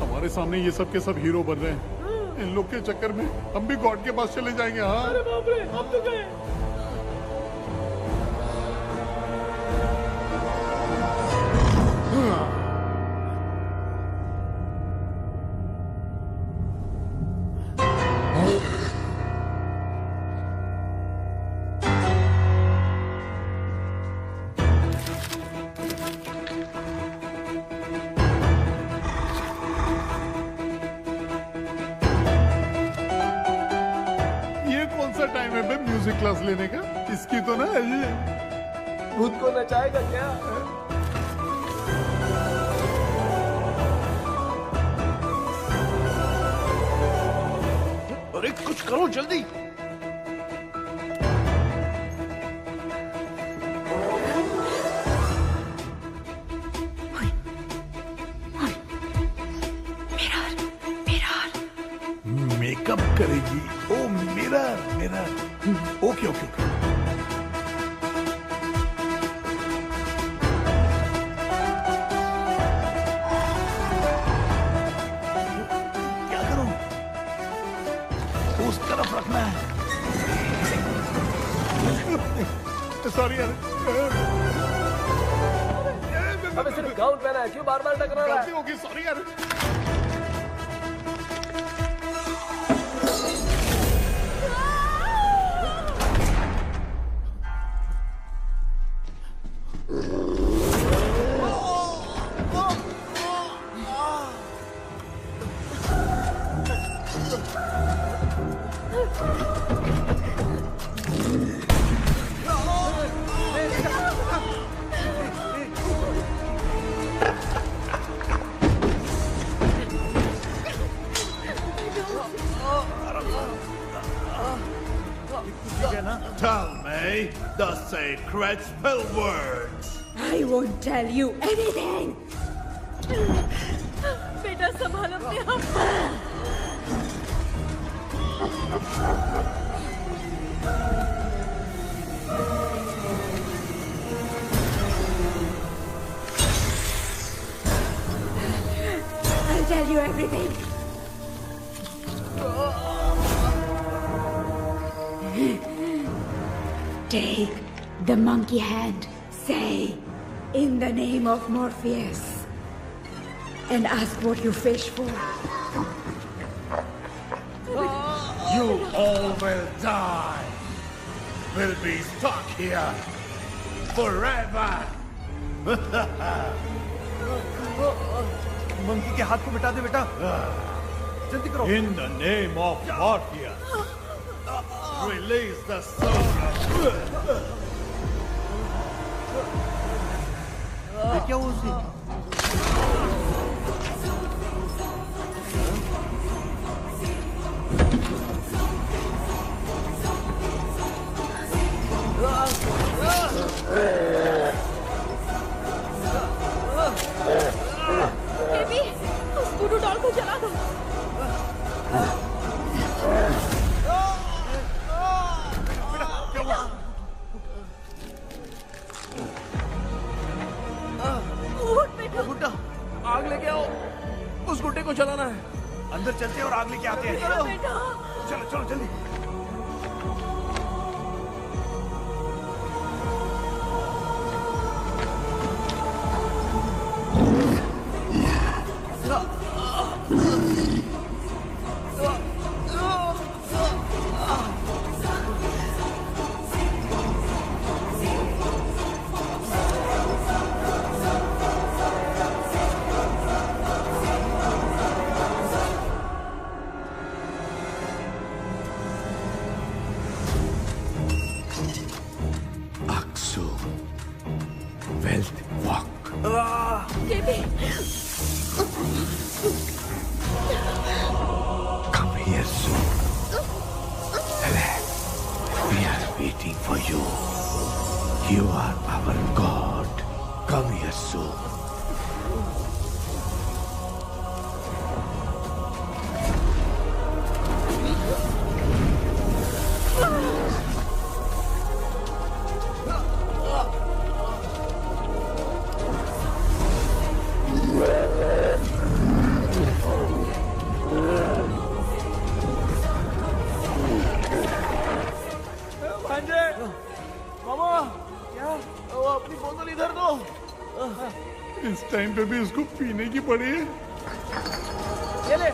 हमारे सामने ये सब के सब हीरो बन रहे हैं। इन लोग के चक्कर में हम भी गॉड के पास चले जाएंगे। हाँ। अरे बाप रे, हम तो गए। टाइम है बे म्यूजिक क्लास लेने का? इसकी तो ना भूत को नचाएगा क्या? अरे कुछ करो जल्दी। मेकअप करेगी। ओ मिरर। ओके। क्या करूं? उस तरफ रखना है। सॉरी यार। अबे सिर्फ गाउन पहना है, क्यों बार-बार टकरा रहा है? गलती होगी, सॉरी यार। Tell me the sacred spell words. I won't tell you anything. बेटा संभाल अपने आप। I'll tell you everything. Take the monkey hand. Say, in the name of Morpheus, and ask what you fish for. You all will die. Will be stuck here forever. Monkey के हाथ को मिटा दे बेटा। जल्दी करो। In the name of Morpheus, release the soul. ये क्या हुआ उसे? गुड्डा, आग लेके आओ। उस गुड्डे को जलाना है। अंदर चलते हैं और आग लेके आते हैं। चलो चलो जल्दी। Come here soon. Relax. We are waiting for you. You are our God. Come here soon. इस टाइम पे भी इसको पीने की पड़ी है। ये ले।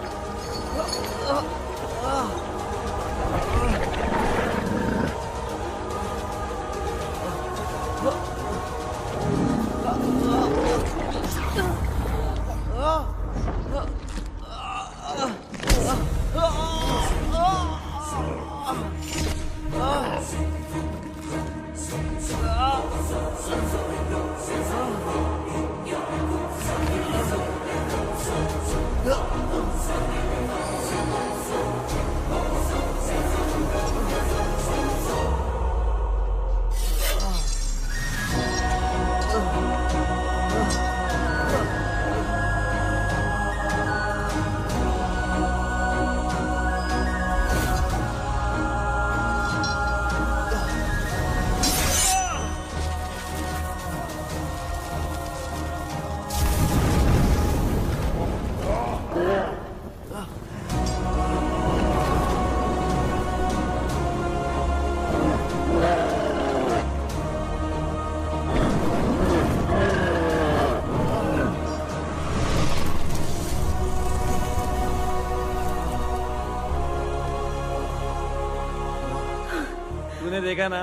तूने देखा ना,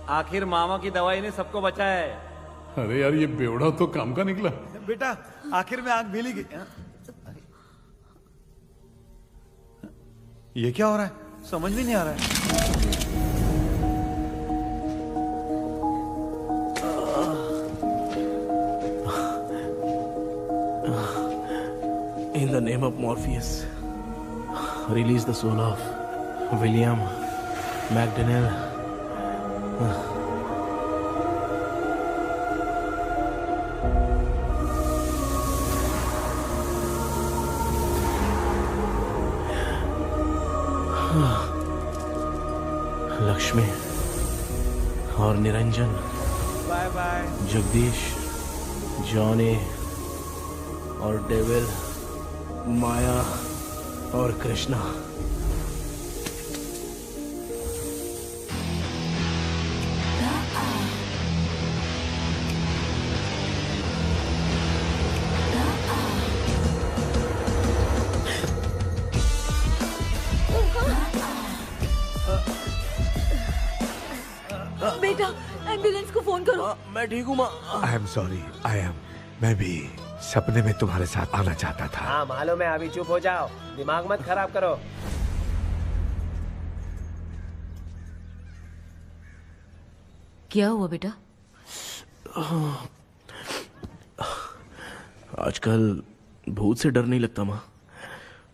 आखिर मामा की दवाई ने सबको बचाया है। अरे यार, ये बेवड़ा तो काम का निकला। बेटा आखिर में आग मिली गई। ये क्या हो रहा है, समझ भी नहीं आ रहा है। In the name of Morpheus, release the soul of William McDaniel. Lakshmi और Niranjan, bye bye. Jagdish, Johnny और डेविल, माया और कृष्णा। बेटा, एम्बुलेंस को फोन करो। मैं ठीक हूँ माँ। आई एम सॉरी, मैं भी सपने में तुम्हारे साथ आना चाहता था। हाँ मालूम है, अभी चुप हो जाओ, दिमाग मत खराब करो। क्या हुआ बेटा? आजकल भूत से डर नहीं लगता माँ,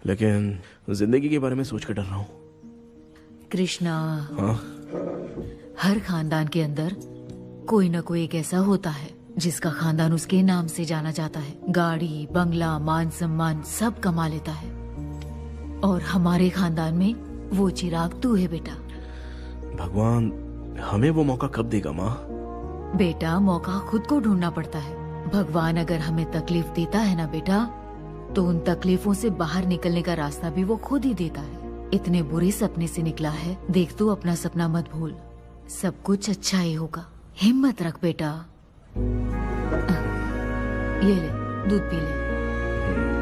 लेकिन जिंदगी के बारे में सोच कर डर रहा हूँ। कृष्णा, हाँ? हर खानदान के अंदर कोई ना कोई एक ऐसा होता है जिसका खानदान उसके नाम से जाना जाता है, गाड़ी बंगला मान सम्मान सब कमा लेता है, और हमारे खानदान में वो चिराग तू है बेटा। भगवान हमें वो मौका कब देगा माँ? बेटा मौका खुद को ढूंढना पड़ता है। भगवान अगर हमें तकलीफ देता है ना बेटा, तो उन तकलीफों से बाहर निकलने का रास्ता भी वो खुद ही देता है। इतने बुरे सपने से निकला है, देख तू अपना सपना मत भूल, सब कुछ अच्छा ही होगा, हिम्मत रख बेटा। ये ले दूध पी ले।